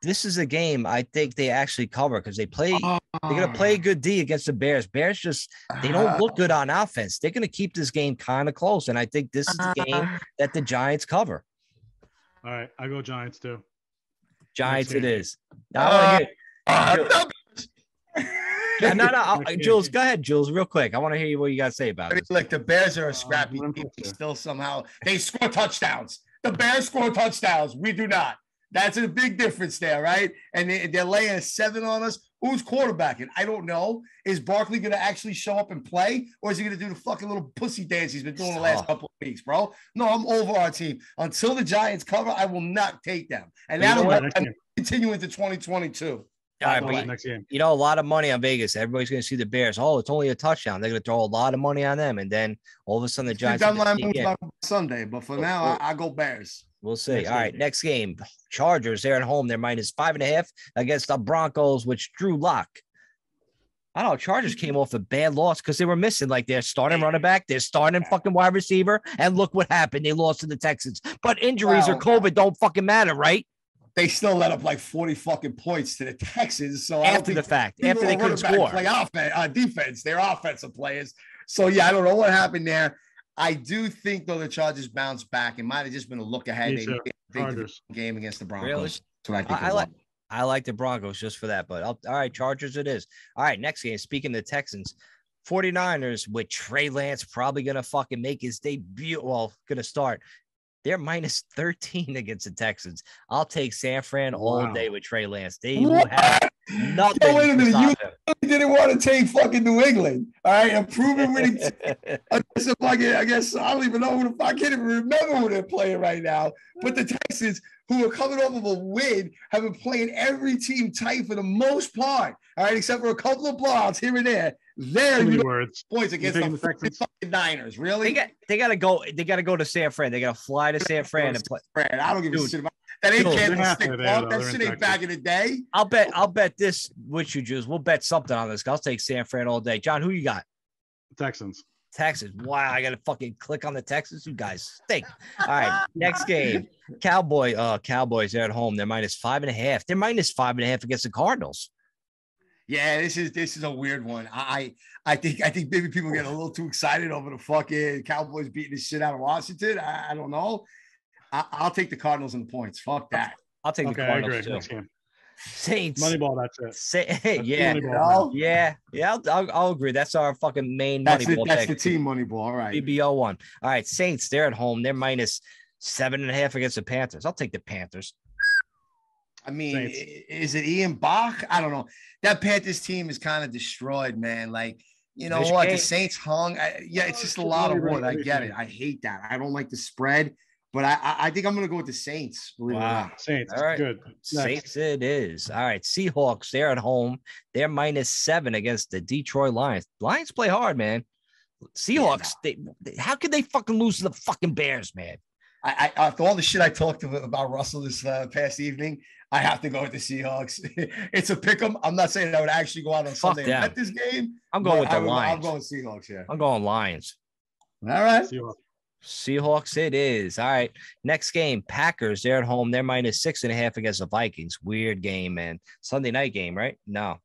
This is a game I think they actually cover because they're going to play good D against the Bears. Bears they don't look good on offense. They're going to keep this game kind of close. And I think this is the game that the Giants cover. All right, I go Giants too. Giants it is. Now, Jules, go ahead, Jules, real quick. I want to hear what you got to say about it. Like the Bears are a scrappy team. Still somehow they score touchdowns. The Bears score touchdowns. We do not. That's a big difference there, right? And they're laying a 7 on us. Who's quarterbacking? I don't know. Is Barkley going to actually show up and play, or is he going to do the fucking little pussy dance he's been doing the last couple of weeks, bro? No, I'm over our team. Until the Giants cover, I will not take them. And that'll continue into 2022. All right, but next game. You know, a lot of money on Vegas. Everybody's going to see the Bears. Oh, it's only a touchdown. They're going to throw a lot of money on them, and then all of a sudden the Giants. By Sunday, but for now, I go Bears. We'll see. All right, next game. Chargers, they're at home. They're -5.5 against the Broncos, which Drew Lock. I don't know. Chargers came off a bad loss because they were missing like their starting running back, their starting fucking wide receiver. And look what happened. They lost to the Texans. But injuries or COVID don't fucking matter, right? They still let up like 40 fucking points to the Texans. So after the fact, after they couldn't score. Play defense, they're offensive players. So, yeah, I don't know what happened there. I do think, though, the Chargers bounce back. It might have just been a look ahead. They the game against the Broncos. Really? So I like the Broncos just for that. But all right, Chargers it is. All right, next game. Speaking of the Texans, 49ers with Trey Lance probably going to fucking make his debut. Well, going to start. They're -13 against the Texans. I'll take San Fran all day with Trey Lance. They will have nothing. So wait a minute. You didn't want to take fucking New England. All right. I'm proving winning. I guess I don't even know I can't even remember who they're playing right now. But the Texans, who are coming off of a win, have been playing every team tight for the most part. All right, except for a couple of blowouts here and there. Points against the fucking Niners. Really? They gotta go. They gotta go to San Fran. They gotta fly to San Fran and play. I don't give a shit about that. Ain't candlestick walk. That shit ain't back in the day. I'll bet this with you, Jews. We'll bet something on this. I'll take San Fran all day. John, who you got? Texans. Wow, I gotta fucking click on the Texans. You guys stink. All right, next game. Cowboys. They're at home. They're -5.5. They're -5.5 against the Cardinals. Yeah, this is a weird one. I think maybe people get a little too excited over the fucking Cowboys beating the shit out of Washington. I don't know. I'll take the Cardinals and the points. Fuck that. I'll take the Cardinals too. Saints. Moneyball, that's it. Yeah. Yeah. I'll agree. That's our fucking main Moneyball. That's the team Moneyball. All right. BBO one. All right. Saints, they're at home. They're -7.5 against the Panthers. I'll take the Panthers. I mean, is it Ian Bach? I don't know. That Panthers team is kind of destroyed, man. Like, you know what? The Saints hung. It's just a lot of wood. I get it. I hate that. I don't like the spread, but I think I'm going to go with the Saints. Believe it or not. Saints. All right. Good. Saints it is. All right. Seahawks, they're at home. They're -7 against the Detroit Lions. Lions play hard, man. Seahawks, how could they fucking lose to the fucking Bears, man? After all the shit I talked about Russell this past evening, I have to go with the Seahawks. It's a pick 'em. I'm not saying I would actually go out on Sunday and bet this game. I'm going with the Lions. I'm going Seahawks here. I'm going Lions. All right. Seahawks. Seahawks it is. All right. Next game, Packers. They're at home. They're -6.5 against the Vikings. Weird game, man. Sunday night game, right? No.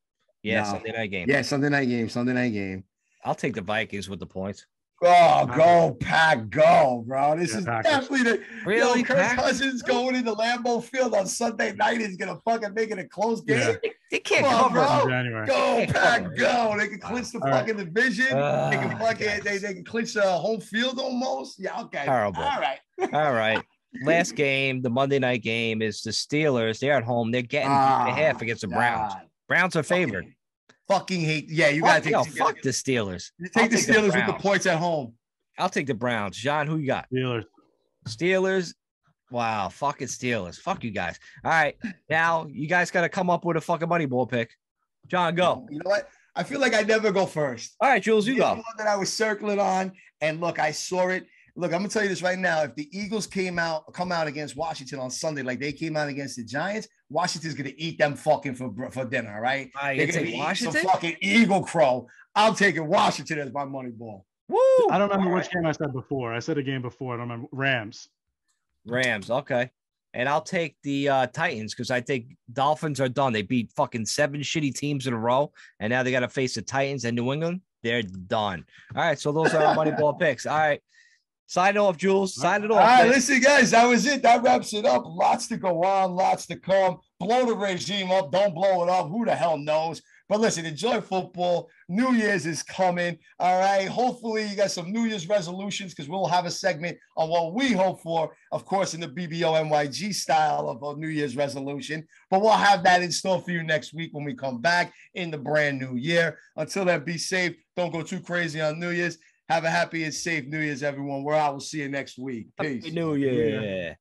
Yeah, No. Sunday night game. Yeah, Sunday night game. Sunday night game. I'll take the Vikings with the points. Oh, go Pack, go, bro! This is Packers. definitely the Really? Kirk Packers? Cousins going into Lambeau Field on Sunday night is gonna fucking make it a close game. Yeah. They can't Come on, cover. bro. In January. Go Hey, Pack, come on. go! They can clinch the All right. fucking division. They can fucking guys. they can clinch the home field almost. Yeah, okay. Terrible. All right. All right. Last game, the Monday night game is the Steelers. They're at home. They're getting 8.5 against the Browns. God. Browns are favored. Fucking hate. Yeah, you gotta Fuck the Steelers. You I'll take the take the Steelers with the Browns. points at home. I'll take the Browns. John, who you got? Steelers. Steelers. Wow, fucking Steelers. Fuck you guys. All right. Now you guys got to come up with a fucking money ball pick. John, go. You know what? I feel like I never go first. All right, Jules, you Here's go. the one that I was circling on, and look, I saw it. Look, I'm gonna tell you this right now. If the Eagles come out against Washington on Sunday, like they came out against the Giants, Washington's gonna eat them fucking for dinner. All right? I They're can gonna take eat Washington. some fucking Eagle Crow. I'm taking Washington as my money ball. Woo! I don't remember All which game I said before. I said a game before. I don't remember. Rams. right. Rams. Okay. And I'll take the Titans because I think Dolphins are done. They beat fucking 7 shitty teams in a row, and now they got to face the Titans and New England. They're done. All right, so those are our money ball picks. All right, sign it off, Jules. Sign it off. All right, man. listen, guys, that was it. That wraps it up. Lots to go on, lots to come. Blow the regime up. Don't blow it up. Who the hell knows? But listen, enjoy football. New Year's is coming. All right. Hopefully, you got some New Year's resolutions because we'll have a segment on what we hope for, of course, in the BBO NYG style of a New Year's resolution. But we'll have that in store for you next week when we come back in the brand new year. Until then, be safe. Don't go too crazy on New Year's. Have a happy and safe New Year's, everyone. We're out. We'll see you next week. Peace. Happy New Year.